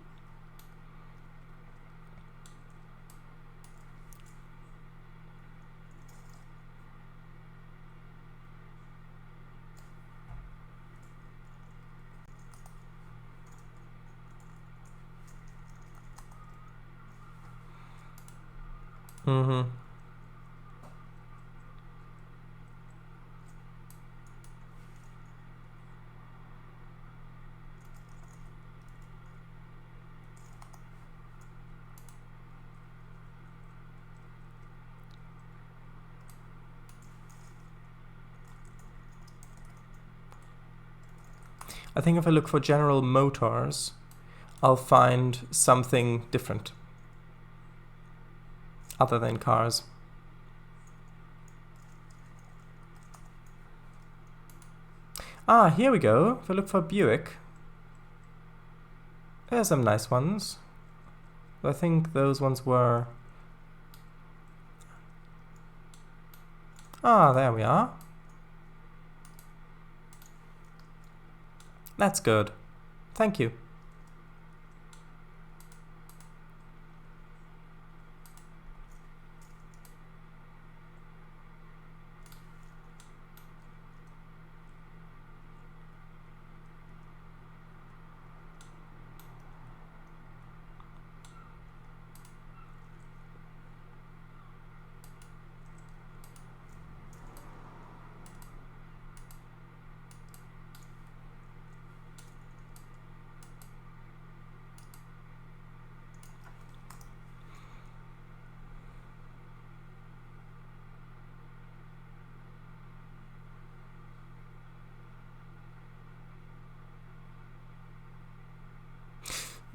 I think if I look for General Motors, I'll find something different other than cars. Ah, here we go. If I look for Buick, there's some nice ones. I think those ones were... Ah, there we are. That's good. Thank you.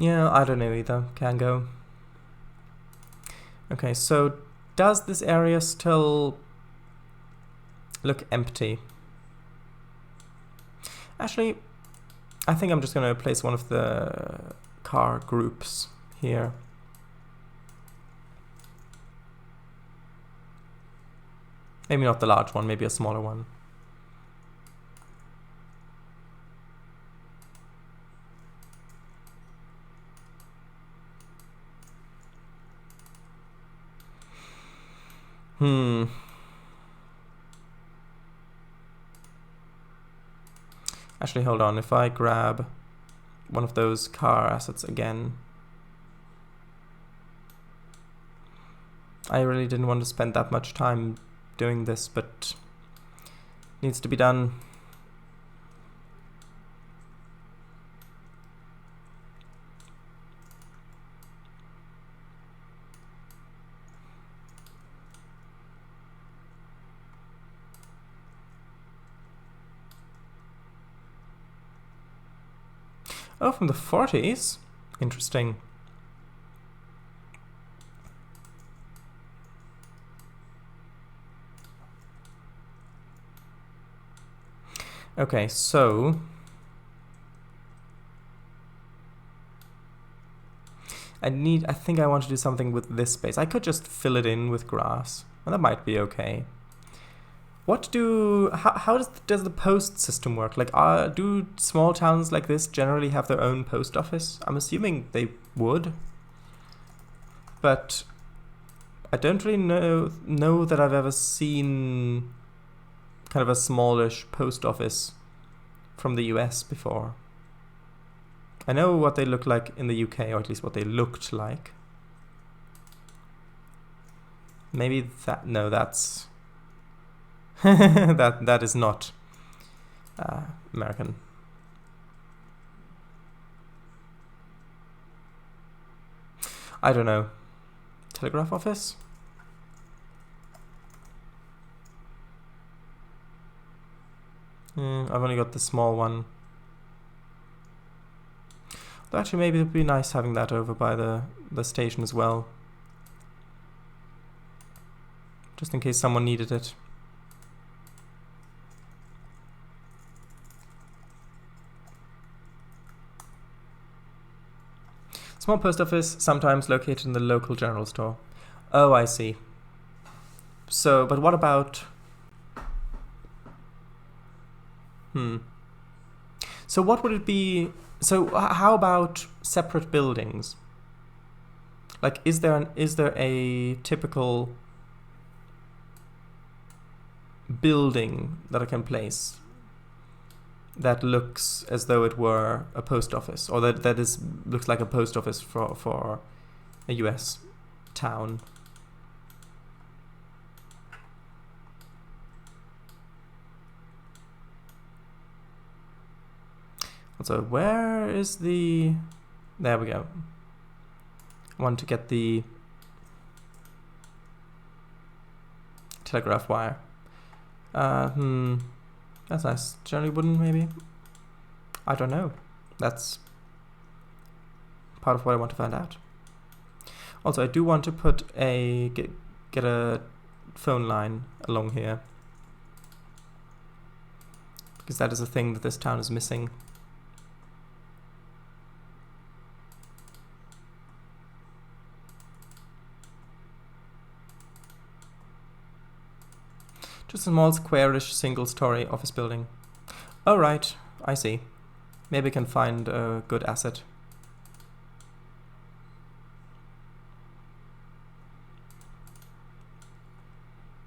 Yeah, I don't know either. Can go. Okay, so does this area still look empty? Actually, I think I'm just going to place one of the car groups here. Maybe not the large one, maybe a smaller one. Actually, hold on. If I grab one of those car assets again. I really didn't want to spend that much time doing this, but needs to be done. Oh, from the 40s? Interesting. Okay, so I think I want to do something with this space. I could just fill it in with grass, and that might be okay. How does the post system work? Like, do small towns like this generally have their own post office? I'm assuming they would, but I don't really know that I've ever seen kind of a smallish post office from the US before. I know what they look like in the UK, or at least what they looked like. Maybe that's that is not American. I don't know. Telegraph office? I've only got the small one. But actually, maybe it would be nice having that over by the station as well. Just in case someone needed it. Small post office, sometimes located in the local general store. Oh, I see. So, but what about... So what would it be... So how about separate buildings? Like, is there a typical building that I can place that looks as though it were a post office, or that looks like a post office for a US town? So where is the... There we go. I want to get the telegraph wire. That's nice. Generally wooden, maybe? I don't know. That's part of what I want to find out. Also, I do want to put get a phone line along here, because that is a thing that this town is missing. Just a small squarish single-story office building. Oh, right. I see. Maybe I can find a good asset.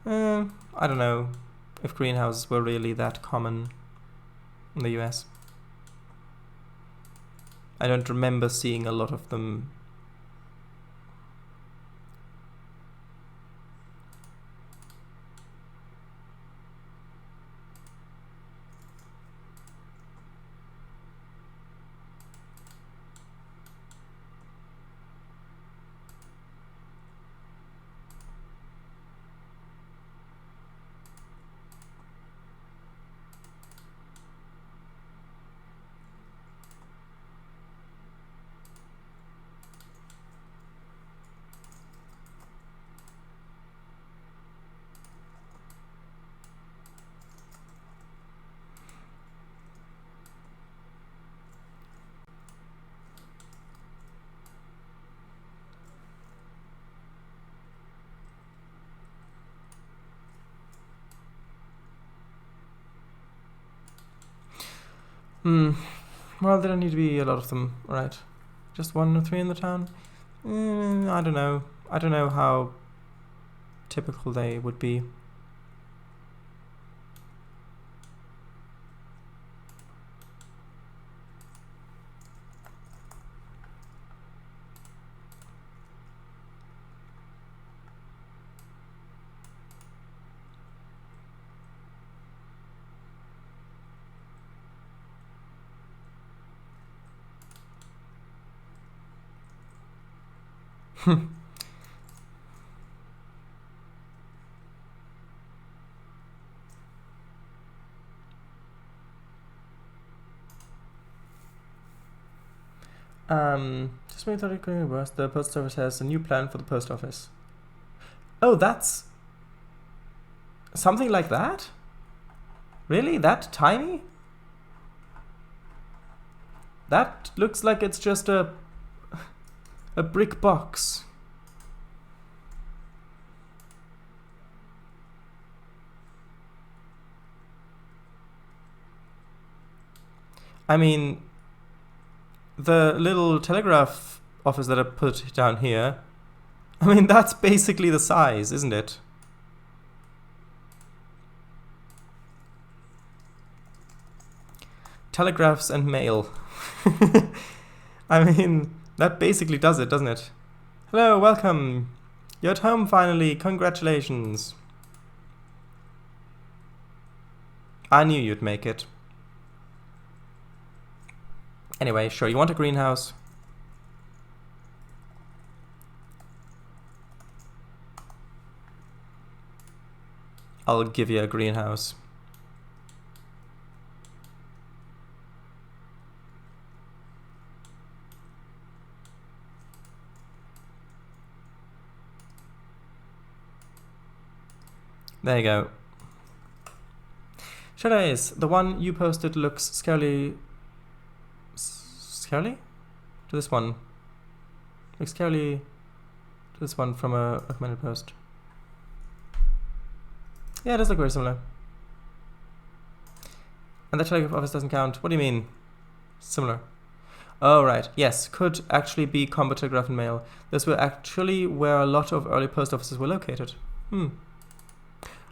I don't know if greenhouses were really that common in the US. I don't remember seeing a lot of them. Well, there don't need to be a lot of them, right? Just 1 or 3 in the town? I don't know. I don't know how typical they would be. Just when you thought it could be worse, the post office has a new plan for the post office. Oh, that's something like that? Really? That tiny? That looks like it's just a brick box. I mean, the little telegraph office that I put down here, I mean, that's basically the size, isn't it? Telegraphs and mail. I mean, that basically does it, doesn't it? Hello, welcome. You're at home finally. Congratulations. I knew you'd make it. Anyway, sure, you want a greenhouse? I'll give you a greenhouse. There you go. Shadows, the one you posted looks scarily... Scarily? To this one. Looks scarily to this one from a recommended post. Yeah, it does look very similar. And the telegraph office doesn't count. What do you mean? Similar. Oh, right. Yes, could actually be combo telegraph and mail. This were actually where a lot of early post offices were located.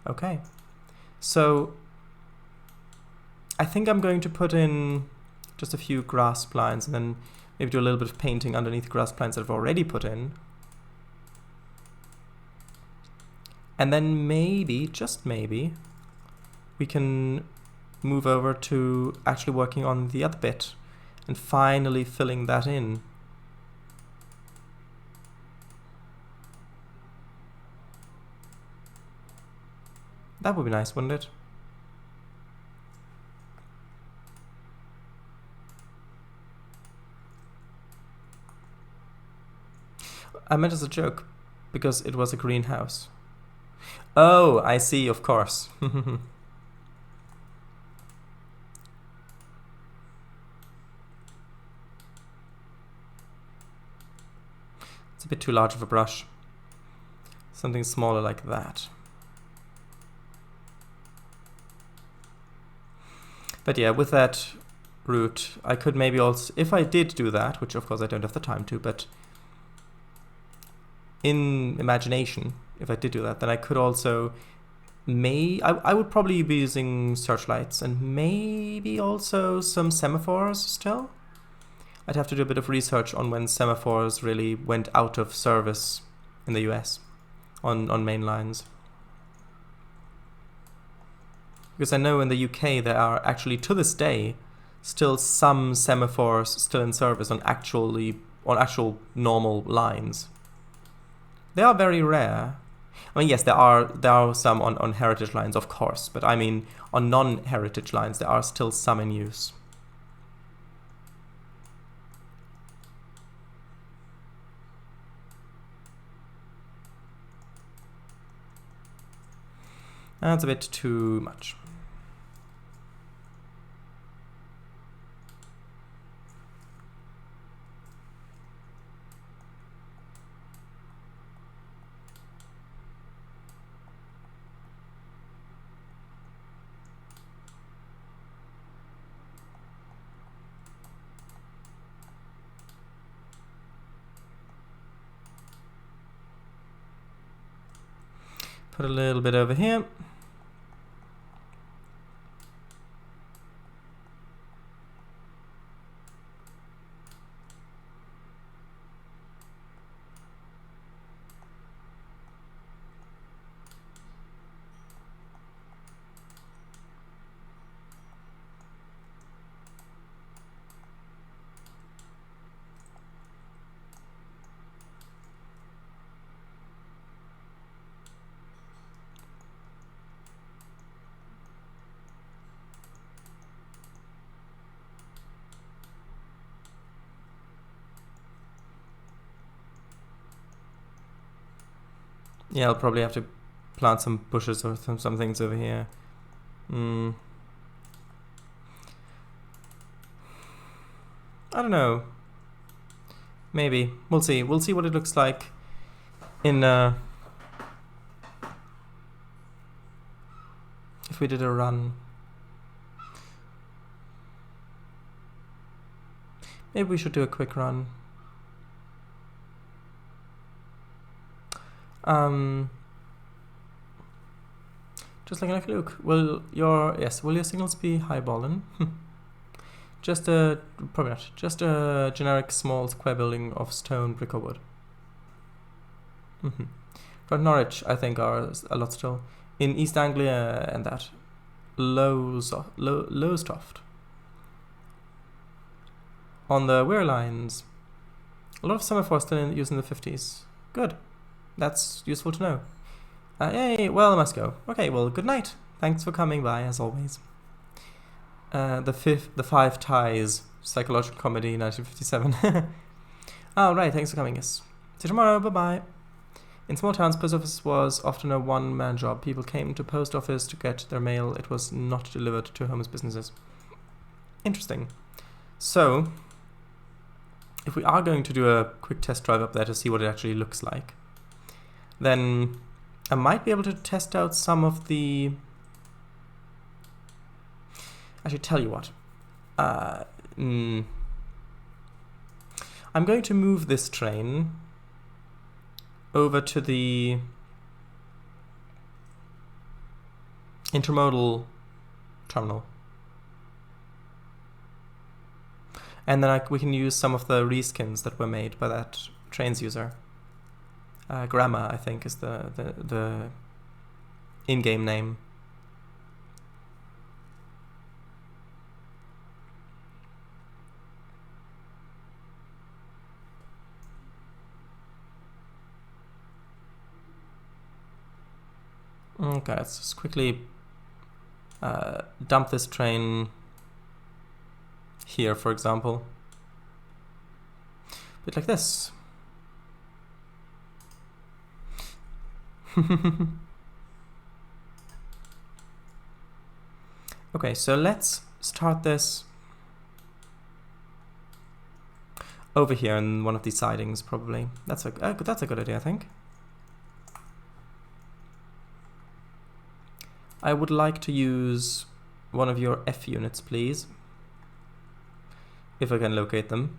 Okay. So, I think I'm going to put in just a few grass blinds and then maybe do a little bit of painting underneath the grass blinds that I've already put in. And then maybe, just maybe, we can move over to actually working on the other bit and finally filling that in. That would be nice, wouldn't it? I meant as a joke, because it was a greenhouse. Oh, I see, of course. It's a bit too large of a brush. Something smaller like that. But yeah, with that route, I could maybe also, if I did do that, which of course I don't have the time to, but in imagination, if I did do that, then I could also I would probably be using searchlights and maybe also some semaphores still. I'd have to do a bit of research on when semaphores really went out of service in the US on main lines. Because I know in the UK there are actually, to this day, still some semaphores still in service on actual normal lines. They are very rare. I mean, yes, there are some on heritage lines, of course, but I mean, on non-heritage lines, there are still some in use. That's a bit too much. Put a little bit over here. Yeah, I'll probably have to plant some bushes or some things over here. I don't know. Maybe. We'll see. We'll see what it looks like in if we did a run. Maybe we should do a quick run. Just like look, will your signals be highballing? Probably not. Just a generic small square building of stone, brick or wood. But Norwich, I think, are a lot still. In East Anglia and that. Lowestoft. On the Weir lines. A lot of semaphores still in use in the 50s. Good. That's useful to know. Yay, well, I must go. Okay, well, good night. Thanks for coming by, as always. The Five Ties, psychological comedy, 1957. Oh, right, thanks for coming, yes. See you tomorrow, bye-bye. In small towns, post office was often a one-man job. People came to post office to get their mail. It was not delivered to homes' businesses. Interesting. So, if we are going to do a quick test drive up there to see what it actually looks like, then I might be able to test out some of the... I should tell you what. I'm going to move this train over to the intermodal terminal. And then we can use some of the reskins that were made by that Trainz user. Grammar, I think, is the in-game name. Okay, let's just quickly dump this train here, for example. A bit like this. Okay, so let's start this over here in one of these sidings, probably. That's a good idea, I think. I would like to use one of your F units, please, if I can locate them.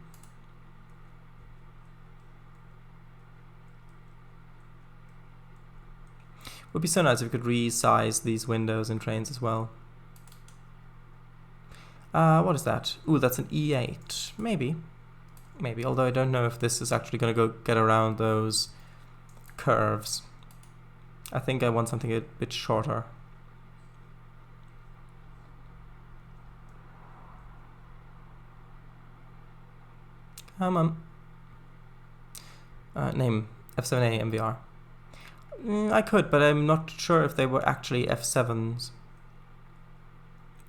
Would be so nice if we could resize these windows in Trainz as well. What is that? Ooh, that's an E8. Maybe, although I don't know if this is actually going to go get around those curves. I think I want something a bit shorter. Come on. Name F7A MVR. I could, but I'm not sure if they were actually F7s.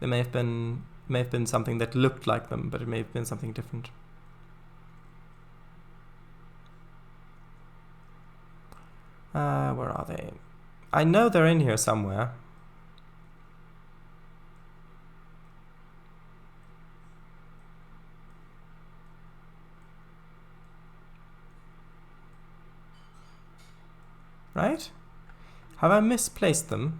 They may have been something that looked like them, but it may have been something different. Where are they? I know they're in here somewhere. Right? Have I misplaced them?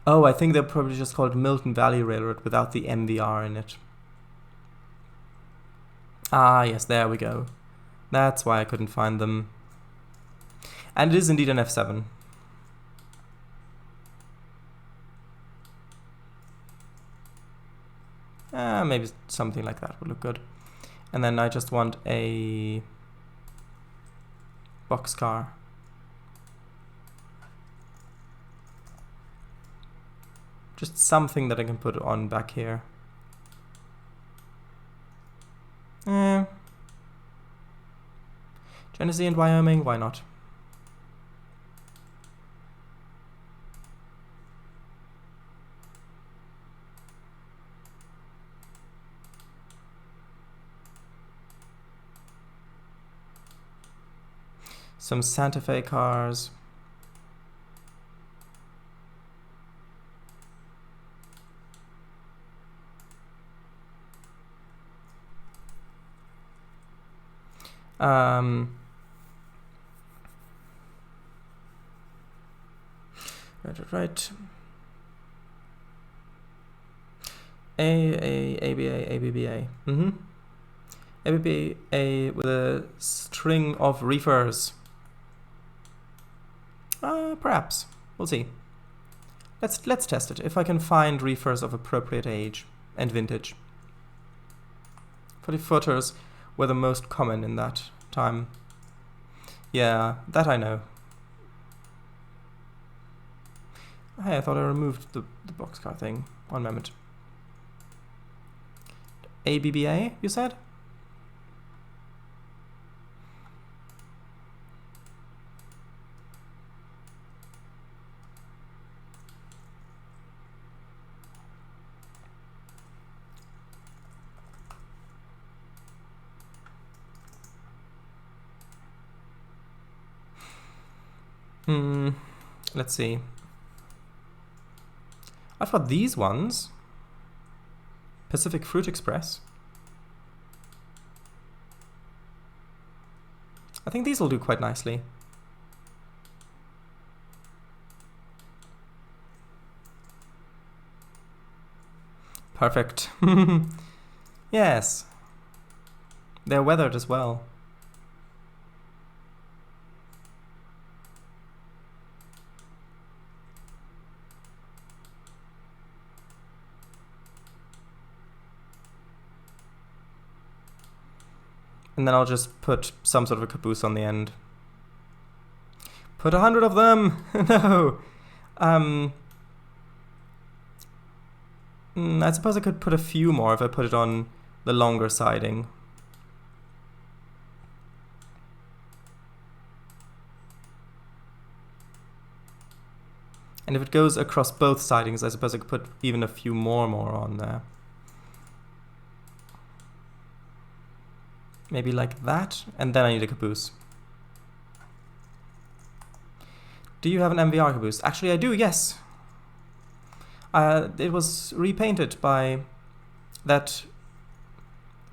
Oh, I think they're probably just called Milton Valley Railroad without the MVR in it. Ah, yes, there we go. That's why I couldn't find them. And it is indeed an F7. Maybe something like that would look good. And then I just want a boxcar. Just something that I can put on back here. Genesee and Wyoming, why not? some Santa Fe cars. Right. ABBA. ABBA with a string of reefers. Perhaps. We'll see. Let's test it. If I can find reefers of appropriate age and vintage. 40-footers were the most common in that time. Yeah, that I know. Hey, I thought I removed the boxcar thing. One moment. ABBA, you said? Let's see. I've got these ones. Pacific Fruit Express. I think these will do quite nicely. Perfect. Yes. They're weathered as well. And then I'll just put some sort of a caboose on the end. Put 100 of them! No! I suppose I could put a few more if I put it on the longer siding. And if it goes across both sidings, I suppose I could put even a few more on there. Maybe like that, and then I need a caboose. Do you have an MVR caboose? Actually, I do, yes. It was repainted by that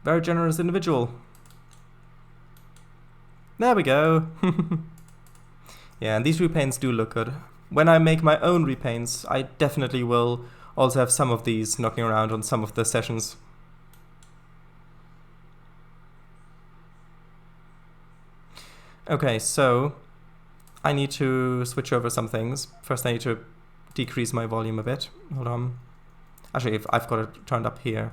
very generous individual. There we go. Yeah, and these repaints do look good. When I make my own repaints, I definitely will also have some of these knocking around on some of the sessions. Okay, so I need to switch over some things. First I need to decrease my volume a bit. Hold on. Actually, if I've got it turned up here.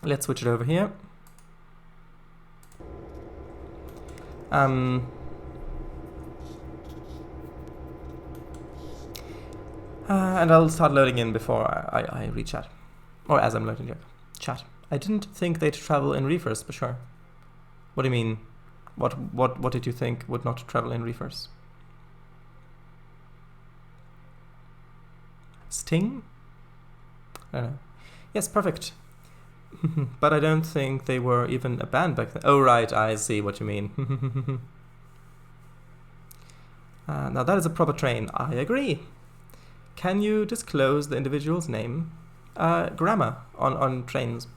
Let's switch it over here. And I'll start loading in before I read chat. Or as I'm loading chat. I didn't think they'd travel in reefers, but sure. What do you mean? What did you think would not travel in reefers? Sting? I don't know. Yes, perfect. But I don't think they were even a band back then. Oh, right, I see what you mean. Now that is a proper train. I agree. Can you disclose the individual's name? Grammar on Trainz.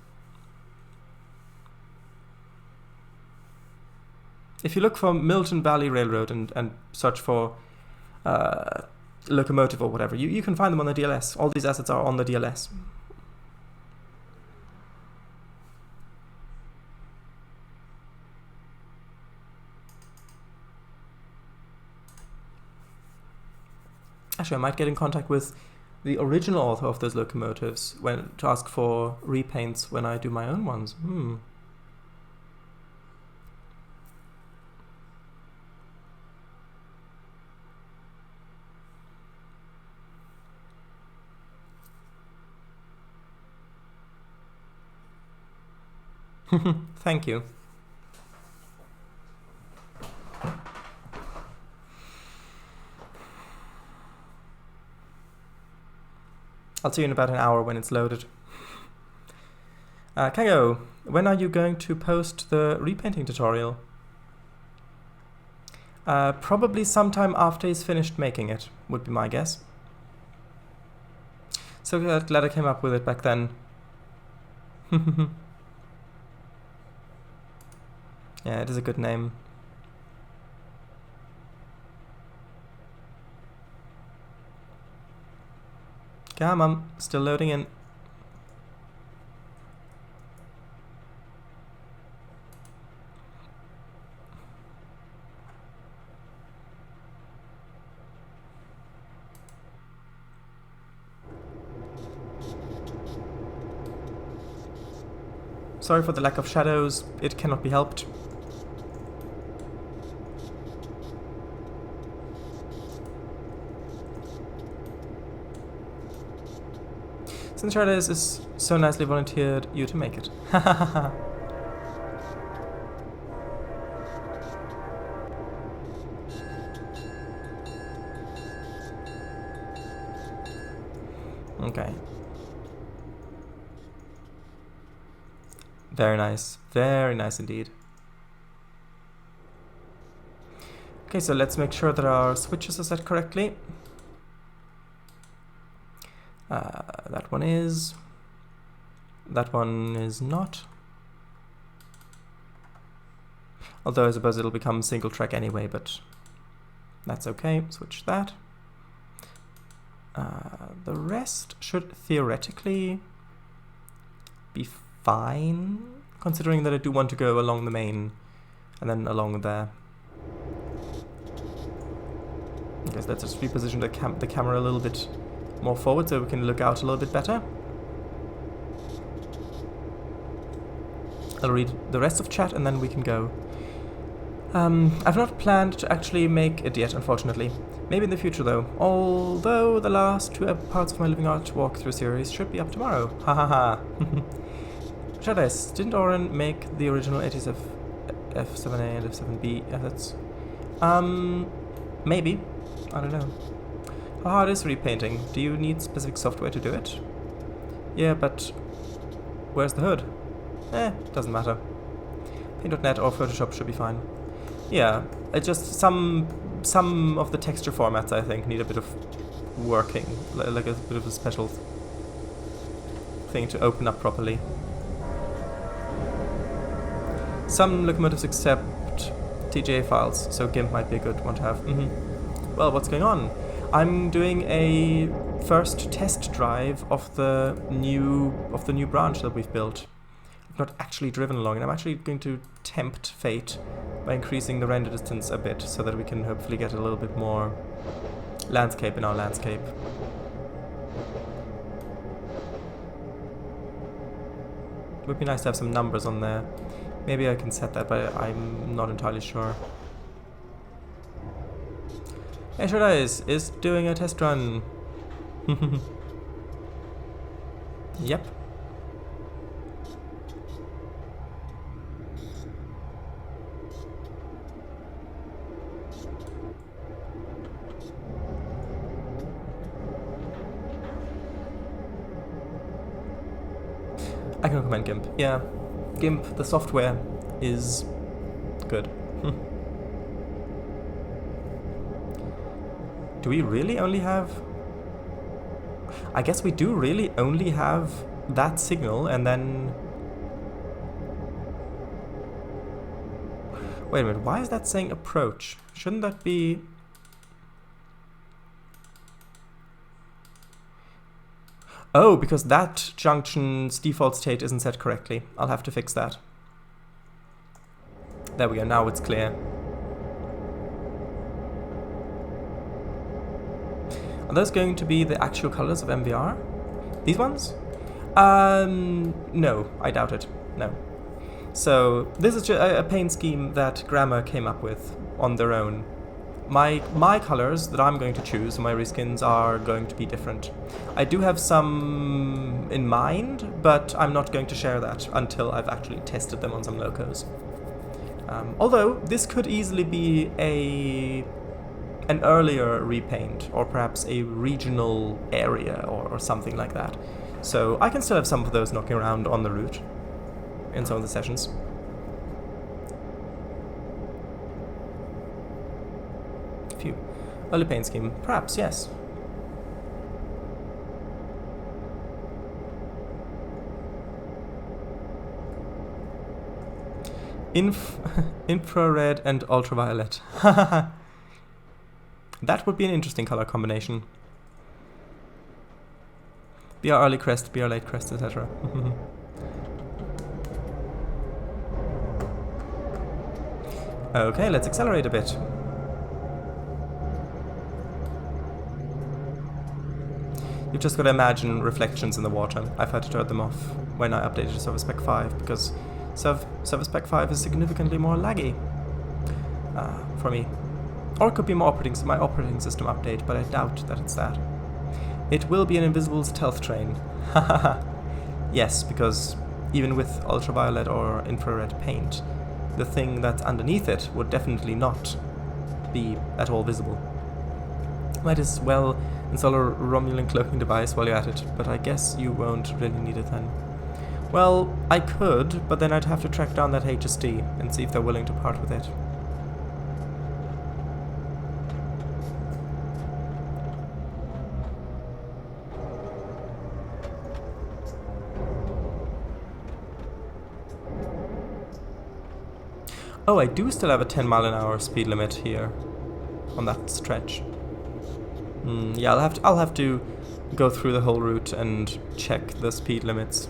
If you look for Milton Valley Railroad and search for locomotive or whatever, you can find them on the DLS. All these assets are on the DLS. Actually, I might get in contact with the original author of those locomotives to ask for repaints when I do my own ones. Thank you. I'll see you in about an hour when it's loaded. Kango, when are you going to post the repainting tutorial? Probably sometime after he's finished making it, would be my guess. So glad I came up with it back then. Yeah, it is a good name. Come on, still loading in. Sorry for the lack of shadows, it cannot be helped. Since Shadows is so nicely volunteered you to make it. Okay. Very nice indeed. Okay, so let's make sure that our switches are set correctly. That one is not. Although I suppose it'll become single track anyway, but that's okay. Switch that. The rest should theoretically be fine, considering that I do want to go along the main and then along there. I guess let's just reposition the camera a little bit more forward so we can look out a little bit better. I'll read the rest of chat and then we can go. I've not planned to actually make it yet, unfortunately. Maybe in the future though. Although the last two parts of my Living Art walkthrough series should be up tomorrow. Ha ha ha. Shadows, didn't Oren make the original 80s of F7A and F7B efforts? Maybe. I don't know. How hard is repainting? Do you need specific software to do it? Yeah, but where's the hood? Doesn't matter. Paint.net or Photoshop should be fine. Yeah, it's just some of the texture formats I think need a bit of working, like a bit of a special thing to open up properly. Some locomotives accept TGA files, so GIMP might be a good one to have. Well, what's going on? I'm doing a first test drive of the new branch that we've built. I've not actually driven along, and I'm actually going to tempt fate by increasing the render distance a bit so that we can hopefully get a little bit more landscape in our landscape. It would be nice to have some numbers on there. Maybe I can set that, but I'm not entirely sure. Hey, Shadows is doing a test run. Yep. I can recommend GIMP. Yeah, GIMP, the software, is good. Do we really only have... I guess we do really only have that signal and then... Wait a minute, why is that saying approach? Shouldn't that be... Oh, because that junction's default state isn't set correctly. I'll have to fix that. There we go, now it's clear. Are those going to be the actual colors of MVR? These ones? No, I doubt it. No. So, this is just a paint scheme that Grammar came up with on their own. My colors that I'm going to choose, my reskins, are going to be different. I do have some in mind, but I'm not going to share that until I've actually tested them on some locos. Although, this could easily be an earlier repaint, or perhaps a regional area, or something like that. So I can still have some of those knocking around on the route in some of the sessions. Phew. Early paint scheme. Perhaps, yes. Infrared and ultraviolet. That would be an interesting color combination. BR early crest, BR late crest, etc. Okay, let's accelerate a bit. You've just got to imagine reflections in the water. I've had to turn them off when I updated Service Pack 5 because Service Pack 5 is significantly more laggy for me. Or it could be my operating system update, but I doubt that it's that. It will be an invisible stealth train. Yes, because even with ultraviolet or infrared paint, the thing that's underneath it would definitely not be at all visible. Might as well install a Romulan cloaking device while you're at it, but I guess you won't really need it then. Well, I could, but then I'd have to track down that HSD and see if they're willing to part with it. Oh, I do still have a 10-mile-an-hour speed limit here on that stretch. Yeah, I'll have to go through the whole route and check the speed limits.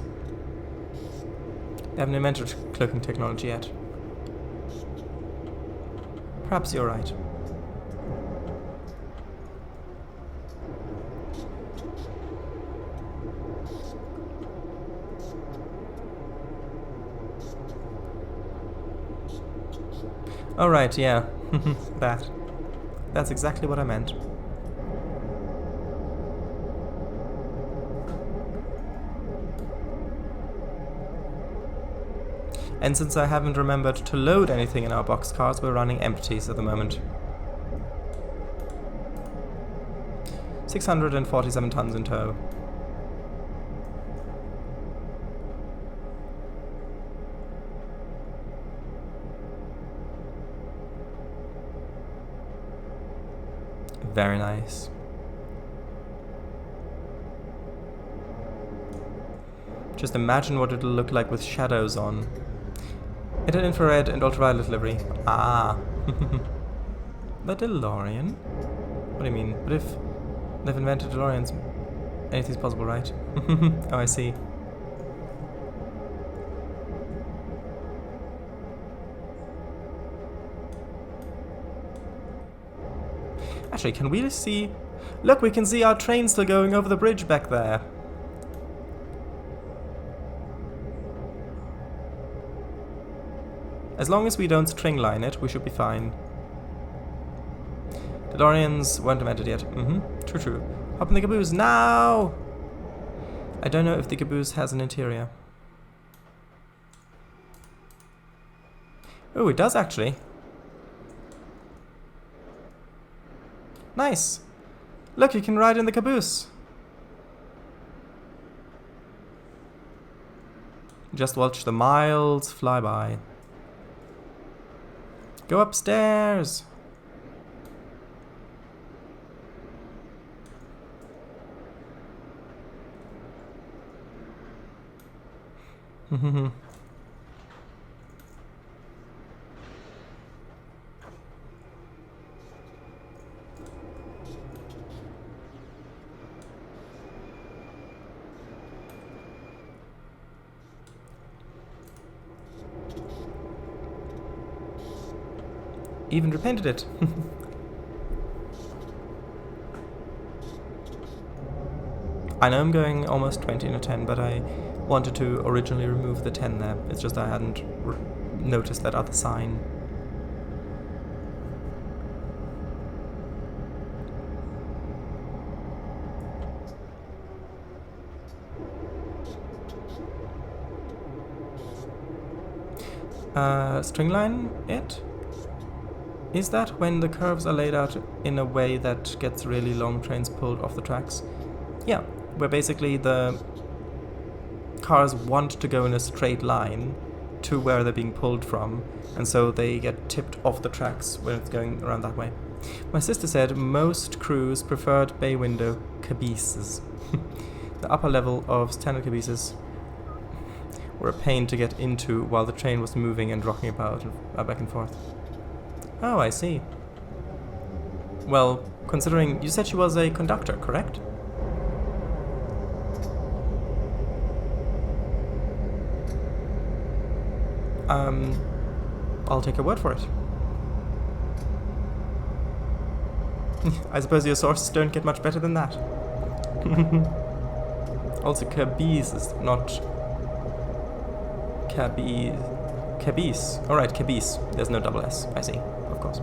They haven't invented cloaking technology yet. Perhaps you're right. Oh right, yeah. That's exactly what I meant. And since I haven't remembered to load anything in our boxcars, we're running empties at the moment. 647 tons in tow. Very nice. Just imagine what it'll look like with shadows on. It had infrared and ultraviolet livery. Ah. The DeLorean? What do you mean? But if they've invented DeLoreans, anything's possible, right? Oh, I see. Actually, can we just see... Look, we can see our train still going over the bridge back there. As long as we don't string line it, we should be fine. DeLoreans weren't invented yet. True, true. Hop in the caboose now! I don't know if the caboose has an interior. Oh, it does actually. Nice! Look, you can ride in the caboose! Just watch the miles fly by. Go upstairs! Even repainted it. I know I'm going almost 20 in a 10, but I wanted to originally remove the 10 there. It's just I hadn't noticed that other sign. Stringline it? Is that when the curves are laid out in a way that gets really long trains pulled off the tracks? Yeah, where basically the cars want to go in a straight line to where they're being pulled from, and so they get tipped off the tracks when it's going around that way. My sister said most crews preferred bay window cabooses. The upper level of standard cabooses were a pain to get into while the train was moving and rocking about back and forth. Oh, I see. Well, considering you said she was a conductor, correct? I'll take your word for it. I suppose your sources don't get much better than that. Also, caboose is not... Caboose. Alright, caboose. There's no double S. I see, of course.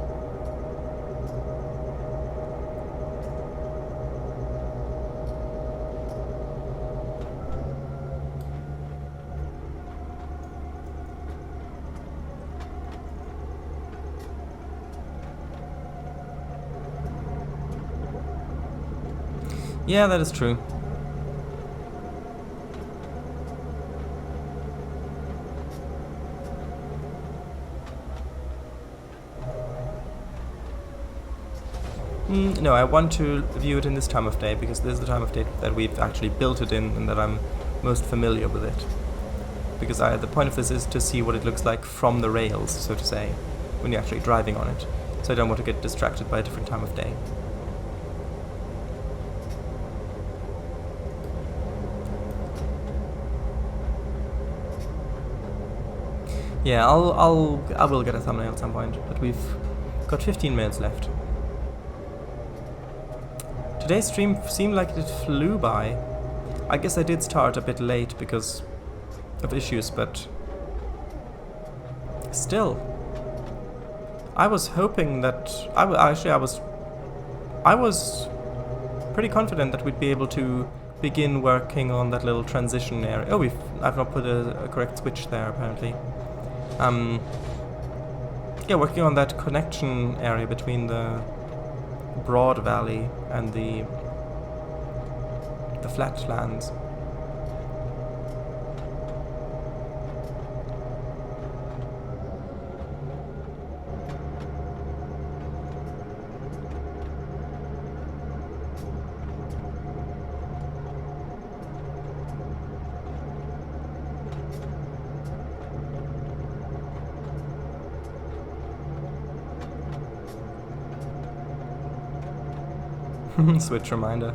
Yeah, that is true. No, I want to view it in this time of day because this is the time of day that we've actually built it in and that I'm most familiar with it. Because the point of this is to see what it looks like from the rails, so to say, when you're actually driving on it. So I don't want to get distracted by a different time of day. Yeah, I will get a thumbnail at some point, but we've got 15 minutes left. Today's stream seemed like it flew by. I guess I did start a bit late because of issues, but still, I was hoping that I was pretty confident that we'd be able to begin working on that little transition area. Oh, I've not put a correct switch there apparently. Yeah, working on that connection area between the broad valley and the flatlands. Switch reminder.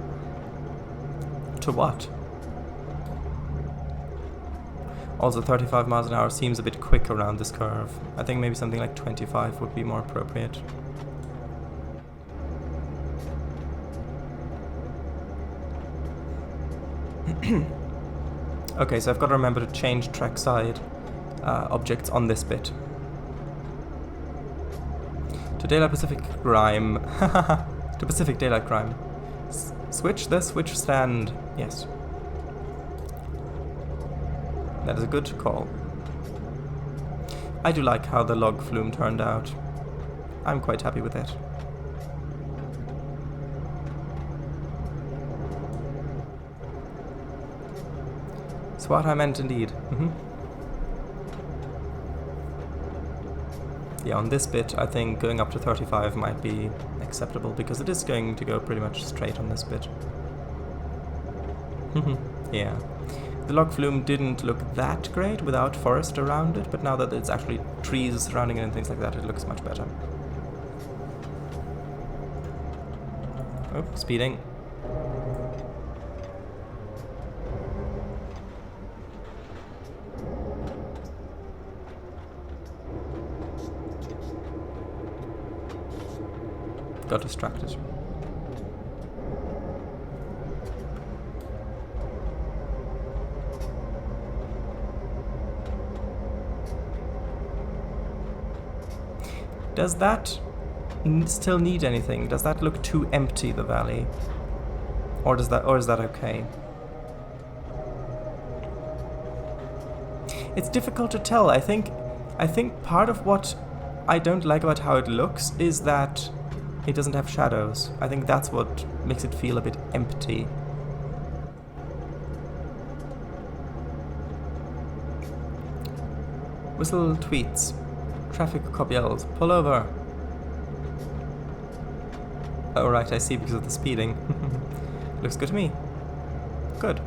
To what? Also 35 miles an hour seems a bit quick around this curve. I think maybe something like 25 would be more appropriate. Okay, so I've got to remember to change trackside objects on this bit. To Daylight Pacific Grime. To Pacific Daylight Grime. Switch the switch stand. Yes. That is a good call. I do like how the log flume turned out. I'm quite happy with it. It's what I meant indeed. Yeah, on this bit, I think going up to 35 might be acceptable because it is going to go pretty much straight on this bit. Yeah. The log flume didn't look that great without forest around it, but now that it's actually trees surrounding it and things like that, it looks much better. Oh, speeding. Got distracted. Does that still need anything? Does that look too empty, the valley? Or is that okay? It's difficult to tell. I think part of what I don't like about how it looks is that it doesn't have shadows. I think that's what makes it feel a bit empty. Whistle tweets. Traffic cop yells, pull over. Oh right, I see, because of the speeding. Looks good to me. Good.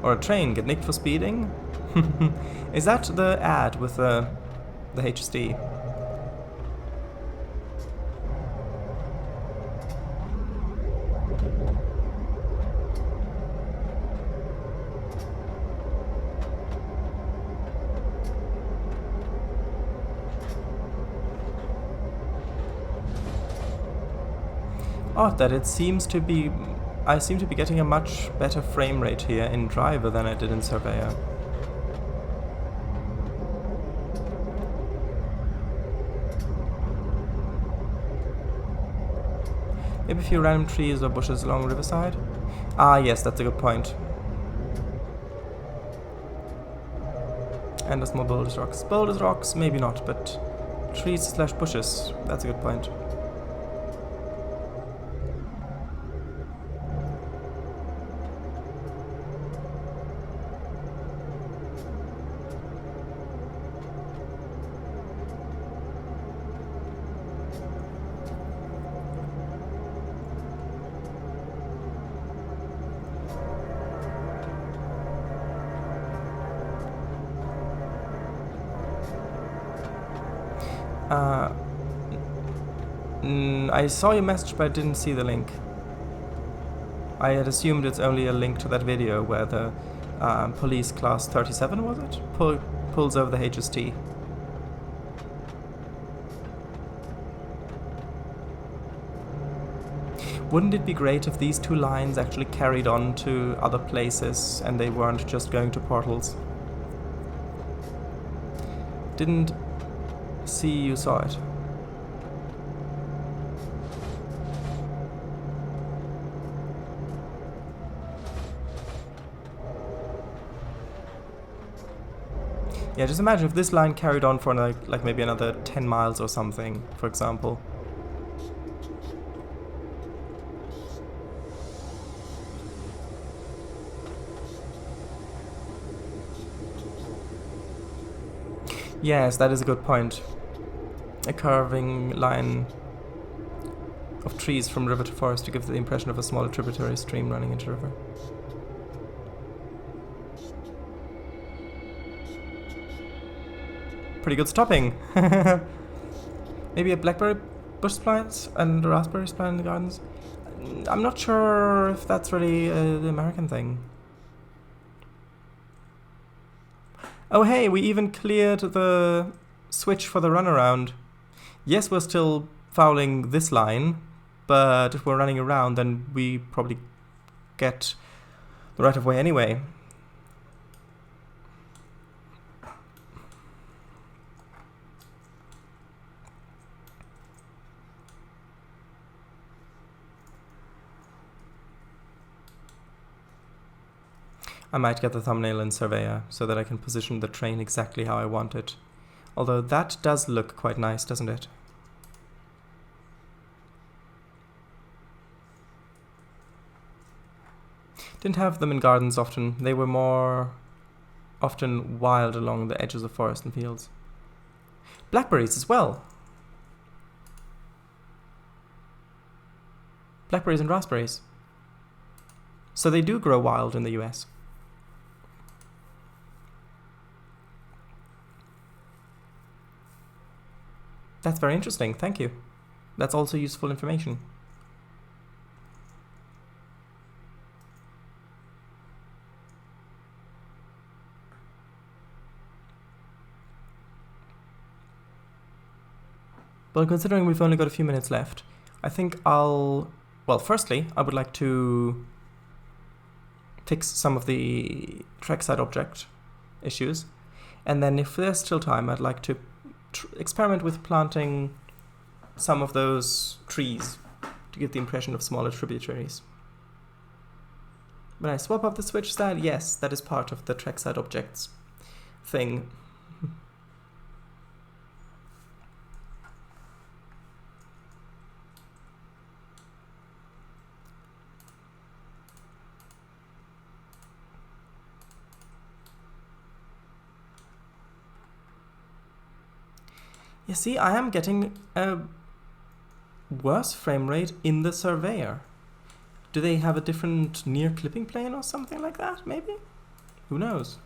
Or a train, get nicked for speeding? Is that the ad with the HSD? Odd that it seems to be... I seem to be getting a much better frame rate here in Driver than I did in Surveyor. Maybe a few random trees or bushes along Riverside? Ah, yes, that's a good point. And a small boulders rocks. Boulders rocks, maybe not, but trees slash bushes, that's a good point. I saw your message, but I didn't see the link. I had assumed it's only a link to that video where the police class 37, was it? Pulls over the HST. Wouldn't it be great if these two lines actually carried on to other places and they weren't just going to portals? Didn't see you saw it. Yeah, just imagine if this line carried on for like maybe another 10 miles or something, for example. Yes, that is a good point. A curving line of trees from river to forest to give the impression of a smaller tributary stream running into the river. Pretty good stopping. Maybe a blackberry bush plant and a raspberry plant in the gardens. I'm not sure if that's really the American thing. Oh hey, we even cleared the switch for the runaround. Yes, we're still fouling this line, but if we're running around, then we probably get the right of way anyway. I might get the thumbnail in Surveyor so that I can position the train exactly how I want it. Although that does look quite nice, doesn't it? Didn't have them in gardens often. They were more often wild along the edges of forest and fields. Blackberries as well. Blackberries and raspberries. So they do grow wild in the US. That's very interesting, thank you. That's also useful information. Well, considering we've only got a few minutes left, I think well, firstly, I would like to fix some of the trackside object issues. And then if there's still time, I'd like to experiment with planting some of those trees to give the impression of smaller tributaries. When I swap up the switch style, yes, that is part of the trackside objects thing. You see, I am getting a worse frame rate in the Surveyor. Do they have a different near clipping plane or something like that, maybe? Who knows?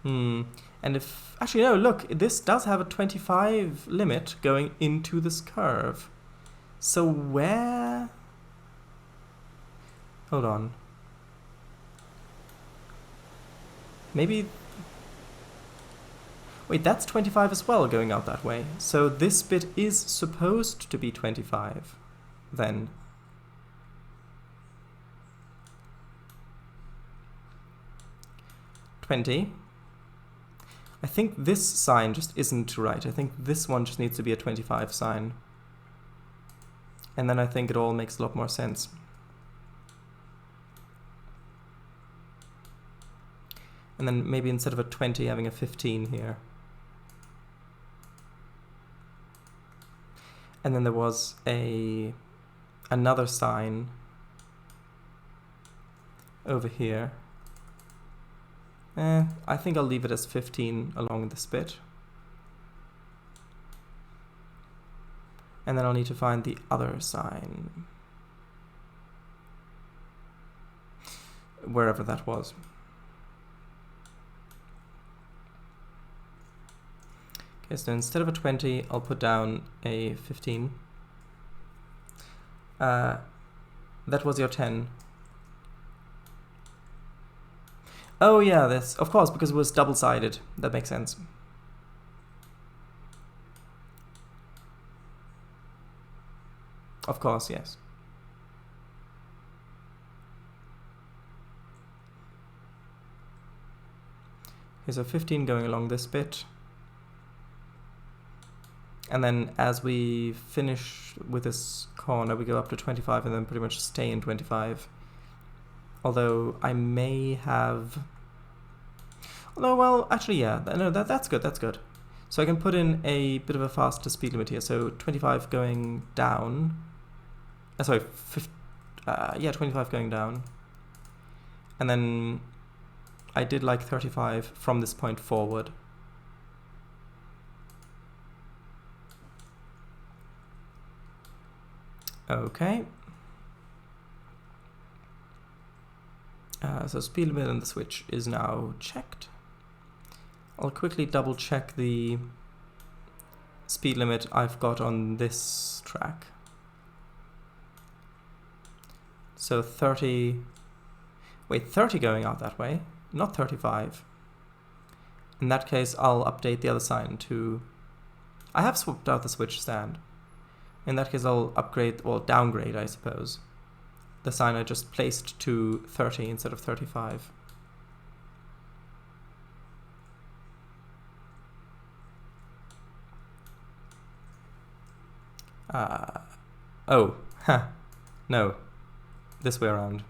And if... Actually, no, look, this does have a 25 limit going into this curve. So where... Hold on. Maybe... Wait, that's 25 as well going out that way. So this bit is supposed to be 25, then. $20. I think this sign just isn't right. I think this one just needs to be a 25 sign. And then I think it all makes a lot more sense. And then maybe instead of a 20, having a 15 here. And then there was another sign over here. I think I'll leave it as 15 along this bit. And then I'll need to find the other sign. Wherever that was. Okay, so instead of a 20, I'll put down a 15. That was your 10. Oh yeah, this, of course, because it was double-sided. That makes sense. Of course, yes. Okay, so 15 going along this bit. And then as we finish with this corner, we go up to 25 and then pretty much stay in 25. Although I may have... Although, well, actually, yeah, no, that's good, that's good. So I can put in a bit of a faster speed limit here. So 25 going down. Sorry, 25 going down. And then I did like 35 from this point forward. Okay. So speed limit and the switch is now checked. I'll quickly double check the speed limit I've got on this track. So 30, wait, 30 going out that way, not 35. In that case, I'll update the other sign to, I have swapped out the switch stand. In that case, I'll upgrade, well, downgrade, I suppose, the sign I just placed to 30 instead of 35. Oh, huh, no, this way around.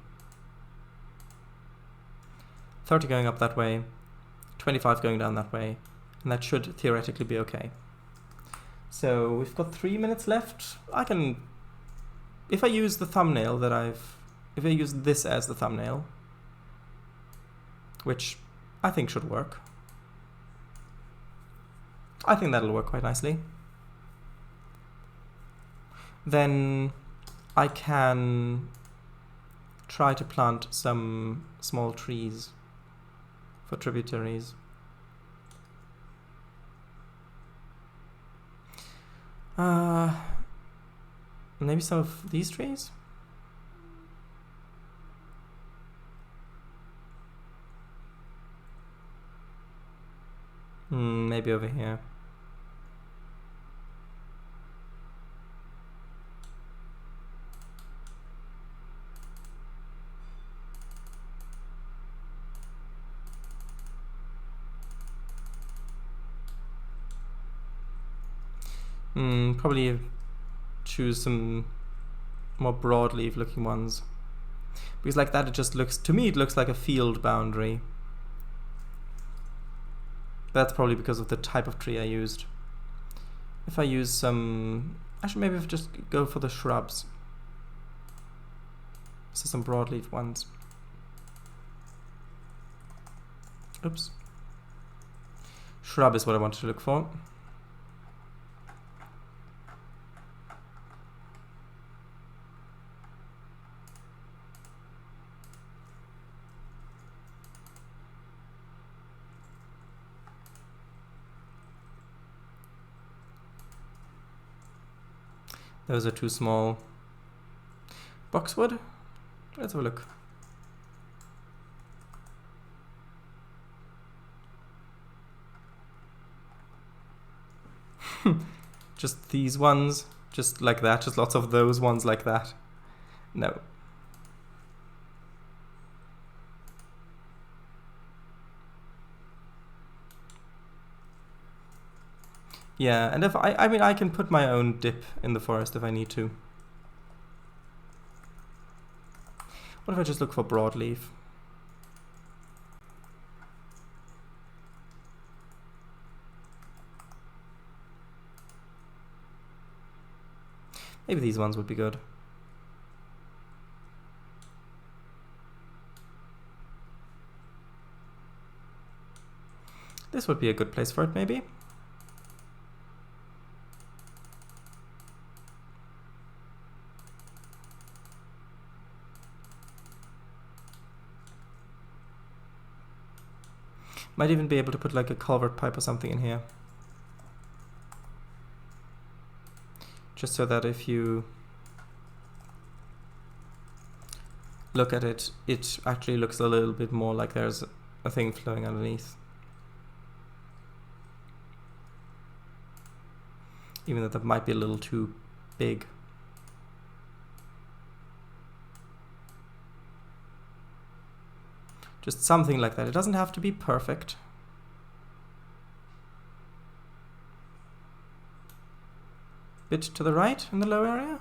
30 going up that way, 25 going down that way, and that should theoretically be okay. So we've got 3 minutes left. I can, if I use the thumbnail that if I use this as the thumbnail, which I think should work. I think that'll work quite nicely. Then I can try to plant some small trees for tributaries. Maybe some of these trees? Maybe over here. Probably choose some more broadleaf looking ones. Because like that it just looks, to me it looks like a field boundary. That's probably because of the type of tree I used. If I use some, actually maybe if I just go for the shrubs. So some broadleaf ones. Oops. Shrub is what I wanted to look for. Those are too small. Boxwood? Let's have a look. Just these ones, just like that, just lots of those ones like that. No. Yeah, and if I mean, I can put my own dip in the forest if I need to. What if I just look for broadleaf? Maybe these ones would be good. This would be a good place for it, maybe. Might even be able to put like a culvert pipe or something in here. Just so that if you look at it, it actually looks a little bit more like there's a thing flowing underneath. Even though that might be a little too big. Just something like that. It doesn't have to be perfect. Bit to the right in the low area.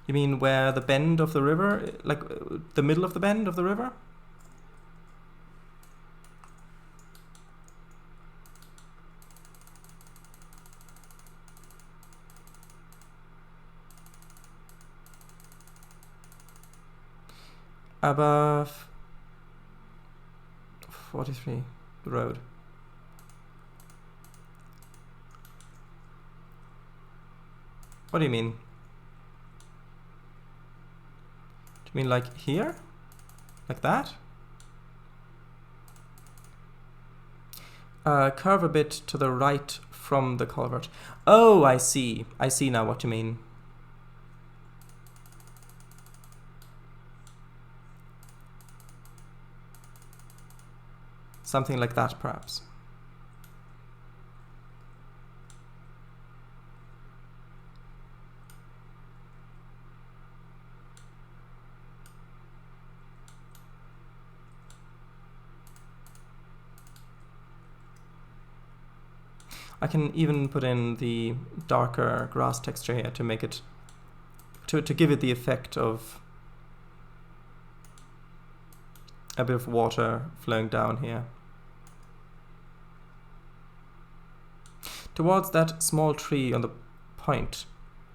You mean where the bend of the river, like the middle of the bend of the river? Above 43, the road. What do you mean? Do you mean like here? Like that? Curve a bit to the right from the culvert. Oh, I see. I see now what you mean. Something like that, perhaps. I can even put in the darker grass texture here to make it, to give it the effect of a bit of water flowing down here. Towards that small tree on the point,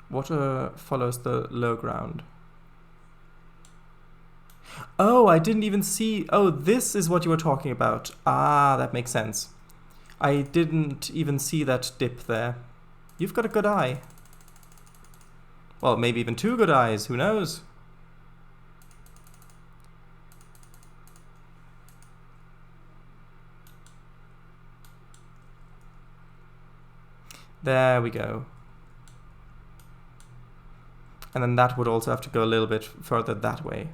water follows the low ground. Oh, I didn't even see. Oh, this is what you were talking about. Ah, that makes sense. I didn't even see that dip there. You've got a good eye. Well, maybe even two good eyes, who knows? There we go. And then that would also have to go a little bit further that way.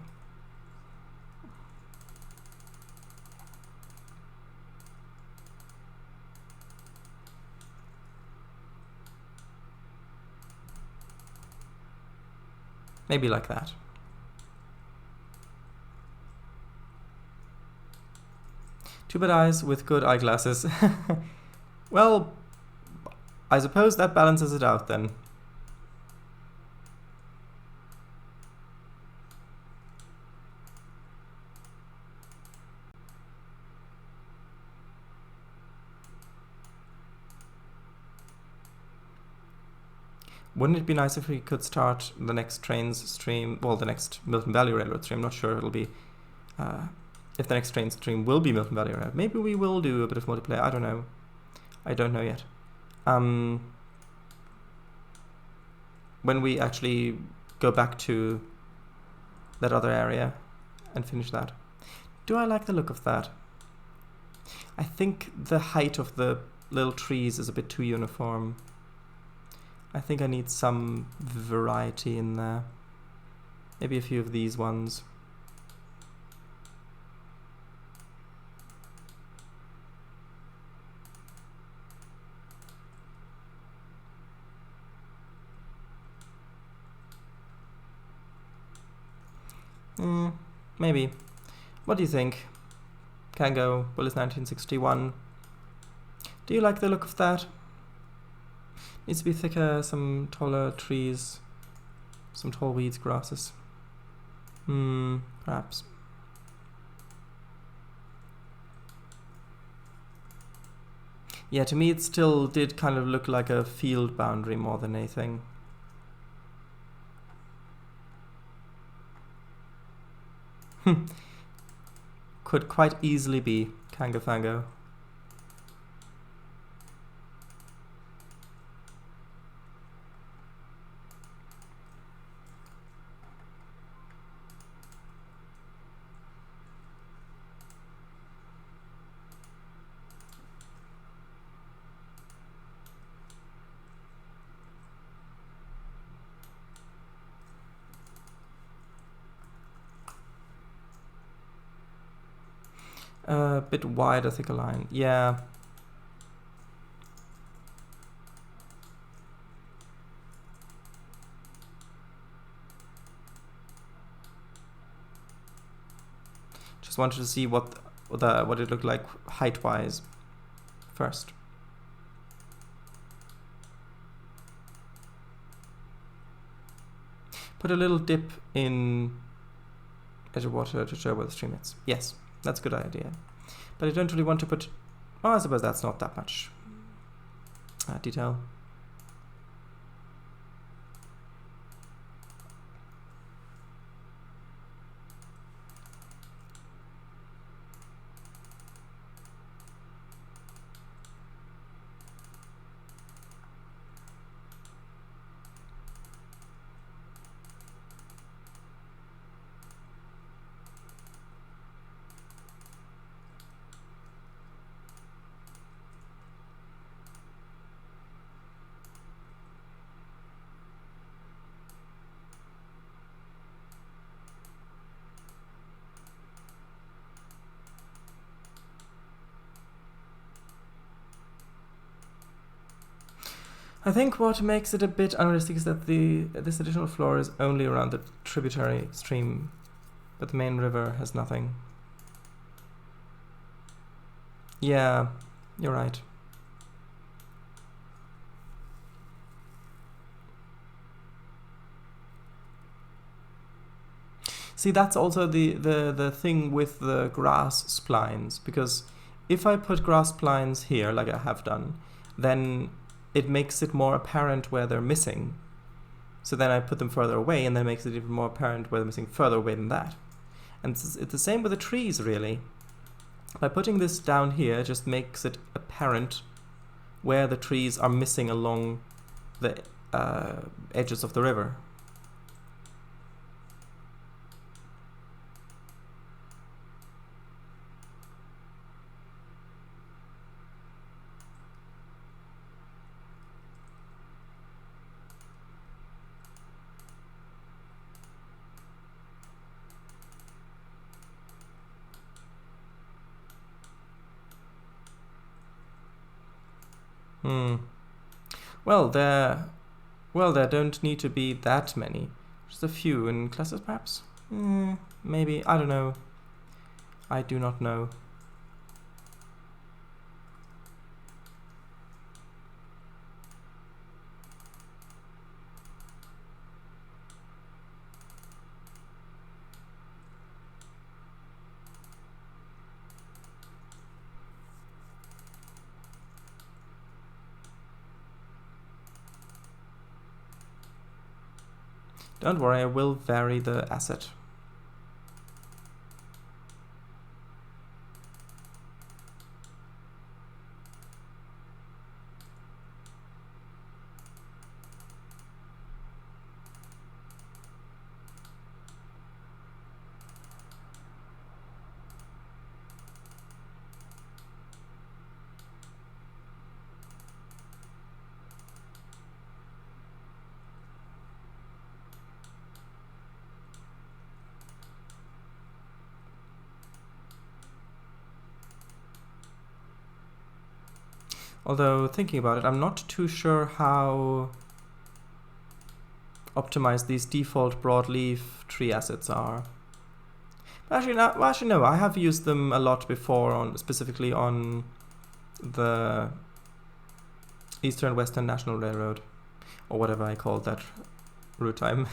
Maybe like that. Two bad eyes with good eyeglasses. Well, I suppose that balances it out then. Wouldn't it be nice if we could start the next Trainz stream, well, the next Milton Valley Railroad stream? I'm not sure it'll be, if the next Trainz stream will be Milton Valley Railroad. Maybe we will do a bit of multiplayer, I don't know. I don't know yet. When we actually go back to that other area and finish that. Do I like the look of that? I think the height of the little trees is a bit too uniform. I think I need some variety in there. Maybe a few of these ones. Maybe. What do you think? Kango, Willis 1961. Do you like the look of that? Needs to be thicker, some taller trees, some tall weeds, grasses. Perhaps. Yeah, to me it still did kind of look like a field boundary more than anything. Could quite easily be Kango Fango. A bit wider, thicker line. Yeah. Just wanted to see what it looked like height-wise first. Put a little dip in edge of water to show where the stream is. Yes. That's a good idea. But I don't really want to put... Oh, I suppose that's not that much detail. I think what makes it a bit unrealistic is that this additional floor is only around the tributary stream, but the main river has nothing. Yeah, you're right. See, that's also the thing with the grass splines, because if I put grass splines here, like I have done, then it makes it more apparent where they're missing. So then I put them further away, and then it makes it even more apparent where they're missing further away than that. And it's the same with the trees, really. By putting this down here, it just makes it apparent where the trees are missing along the edges of the river. Well, there don't need to be that many. Just a few in clusters, perhaps? Maybe. I don't know. I do not know. Don't worry, I will vary the asset. Although, thinking about it, I'm not too sure how optimized these default broadleaf tree assets are. But actually, no, I have used them a lot before, specifically on the Eastern Western National Railroad, or whatever I called that route. I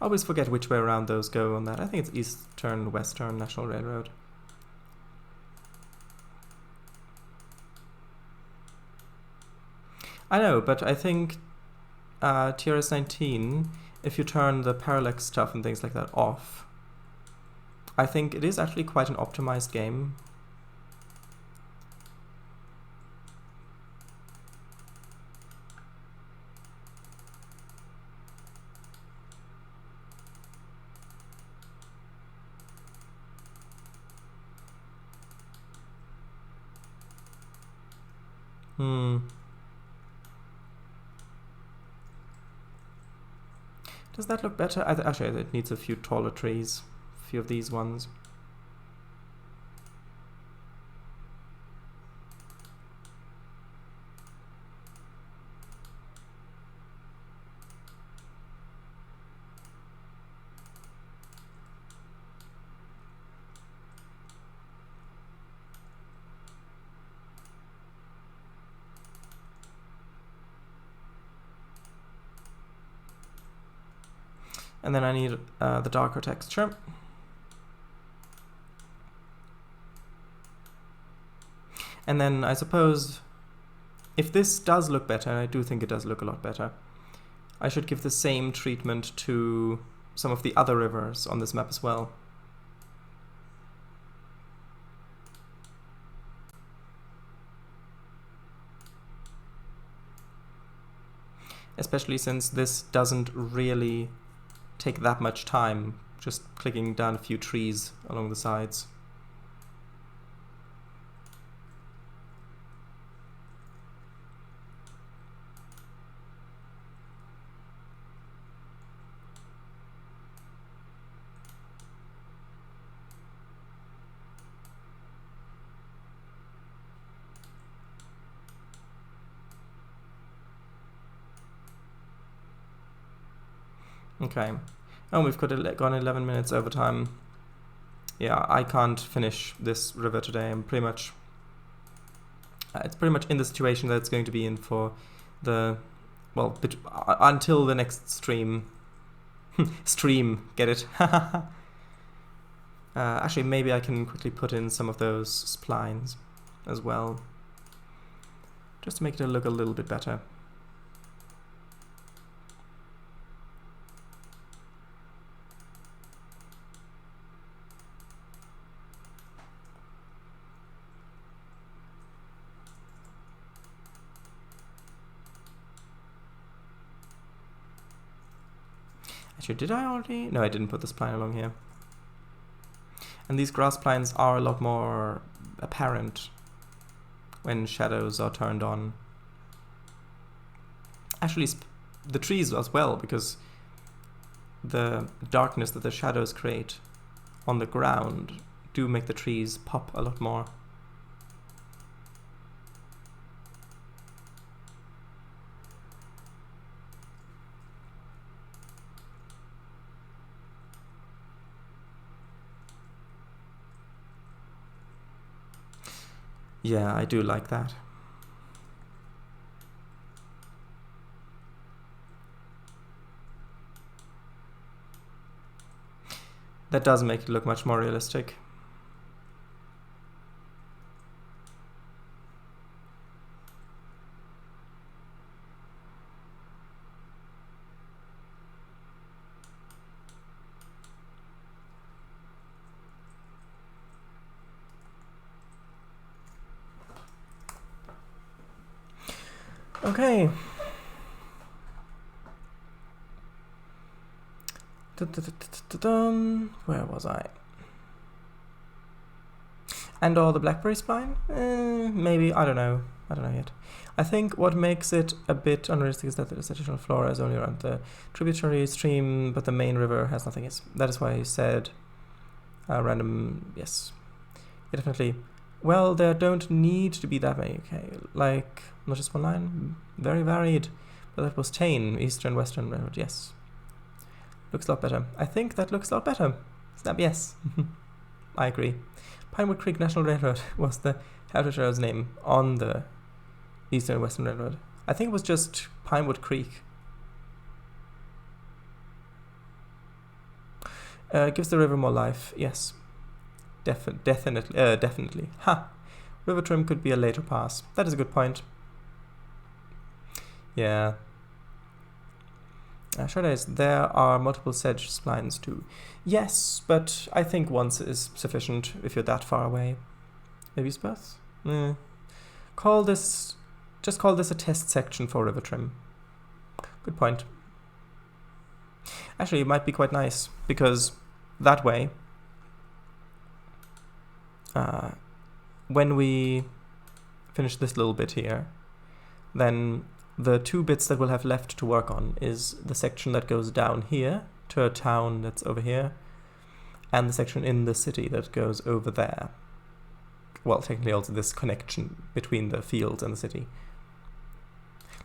always forget which way around those go on that. I think it's Eastern Western National Railroad. I know, but I think TRS-19, if you turn the parallax stuff and things like that off, I think it is actually quite an optimized game. Does that look better? Actually, it needs a few taller trees. A few of these ones. And then I need the darker texture. And then I suppose if this does look better, and I do think it does look a lot better, I should give the same treatment to some of the other rivers on this map as well. Especially since this doesn't really take that much time, just clicking down a few trees along the sides. Okay. Oh, we've gone 11 minutes over time. Yeah, I can't finish this river today. I'm pretty much... it's pretty much in the situation that it's going to be in for the... well, until the next stream. Stream, get it? Actually, maybe I can quickly put in some of those splines as well, just to make it look a little bit better. Actually, did I already? No, I didn't put the spline along here. And these grass splines are a lot more apparent when shadows are turned on. Actually, the trees as well, because the darkness that the shadows create on the ground do make the trees pop a lot more. Yeah, I do like that. That does make it look much more realistic. Okay. Where was I? And all the blackberry spine? Maybe, I don't know yet. I think what makes it a bit unrealistic is that the additional flora is only around the tributary stream, but the main river has nothing. That is why I said random, yes. Yeah, definitely. Well, there don't need to be that many, okay? Like, not just one line, very varied. But that was Tain, Eastern, Western Railroad, yes. Looks a lot better. I think that looks a lot better. Snap, yes. I agree. Pinewood Creek National Railroad was the heritage railroad's name on the Eastern and Western Railroad. I think it was just Pinewood Creek. Gives the river more life, yes. Definitely. Ha! River trim could be a later pass. That is a good point. Yeah. There are multiple sedge splines too. Yes, but I think once is sufficient if you're that far away. Maybe both? Just call this a test section for river trim. Good point. Actually, it might be quite nice, because that way, when we finish this little bit here, then the two bits that we'll have left to work on is the section that goes down here to a town that's over here, and the section in the city that goes over there. Well, technically also this connection between the fields and the city.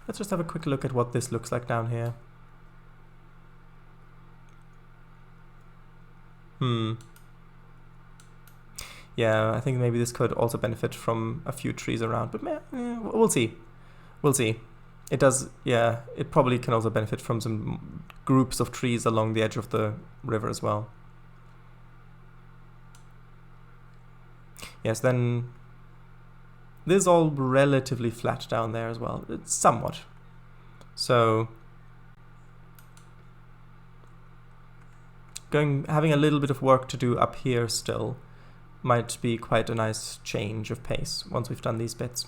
Let's just have a quick look at what this looks like down here. Yeah, I think maybe this could also benefit from a few trees around, but we'll see. We'll see. It does, yeah, it probably can also benefit from some groups of trees along the edge of the river as well. Yes, then this is all relatively flat down there as well. It's somewhat. So having a little bit of work to do up here still might be quite a nice change of pace once we've done these bits.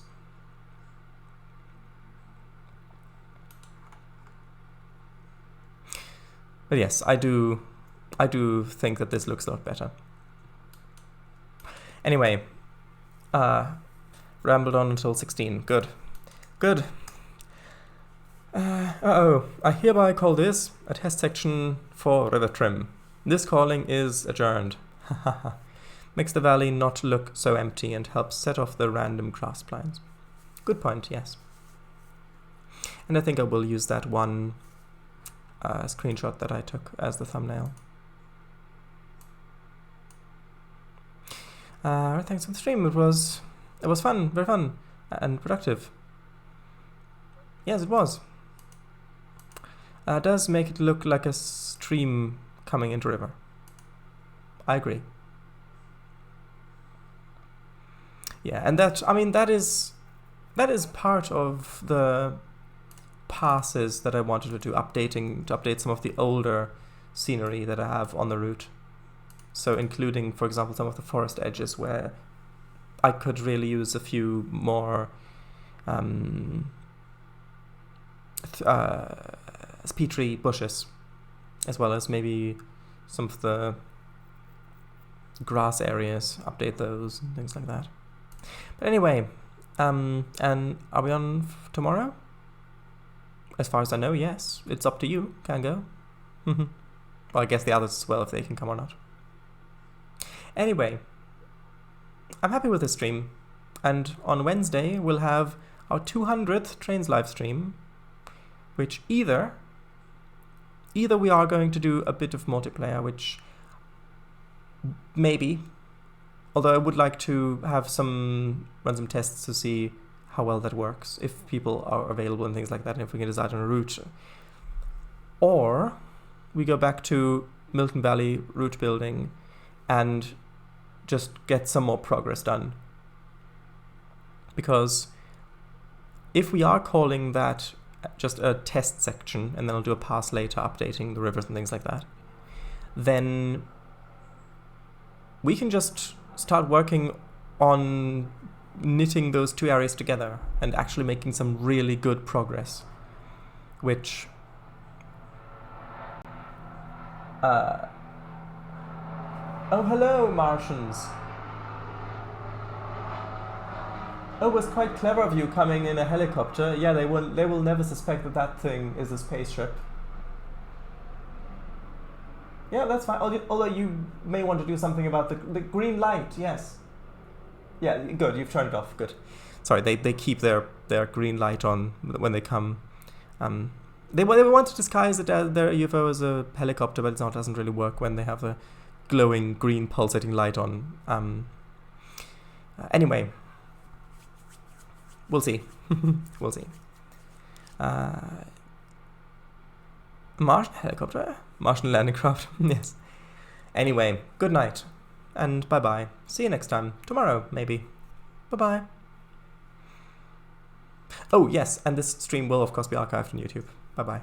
But yes, I do think that this looks a lot better. Anyway, rambled on until 16. Good. I hereby call this a test section for river trim. This calling is adjourned. Makes the valley not look so empty and helps set off the random grass plants. Good point, yes. And I think I will use that one screenshot that I took as the thumbnail. Thanks for the stream. It was fun, very fun and productive. Yes, it was. Does make it look like a stream coming into river. I agree. Yeah, and that is part of the passes that I wanted to do, to update some of the older scenery that I have on the route. So including, for example, some of the forest edges where I could really use a few more speed tree bushes, as well as maybe some of the grass areas, update those and things like that. But anyway, and are we on tomorrow? As far as I know, yes. It's up to you. Can go. Well, I guess the others as well, if they can come or not. Anyway, I'm happy with this stream. And on Wednesday, we'll have our 200th Trainz live stream, which either we are going to do a bit of multiplayer, which maybe, although I would like to run some tests to see how well that works, if people are available and things like that, and if we can decide on a route. Or we go back to Milton Valley route building and just get some more progress done. Because if we are calling that just a test section, and then I'll do a pass later updating the rivers and things like that, then we can just start working on knitting those two areas together and actually making some really good progress, which oh, hello, Martians. Oh, it was quite clever of you coming in a helicopter. Yeah, they will never suspect that that thing is a spaceship. Yeah, that's fine. Although you may want to do something about the green light. Yes. Yeah, good. You've turned it off. Good. Sorry, they keep their green light on when they come. They want to disguise it as their UFO as a helicopter, but it doesn't really work when they have a glowing green pulsating light on. Anyway, we'll see. We'll see. Martian helicopter? Martian landing craft. Yes. Anyway, good night. And bye-bye. See you next time. Tomorrow, maybe. Bye-bye. Oh, yes, and this stream will, of course, be archived on YouTube. Bye-bye.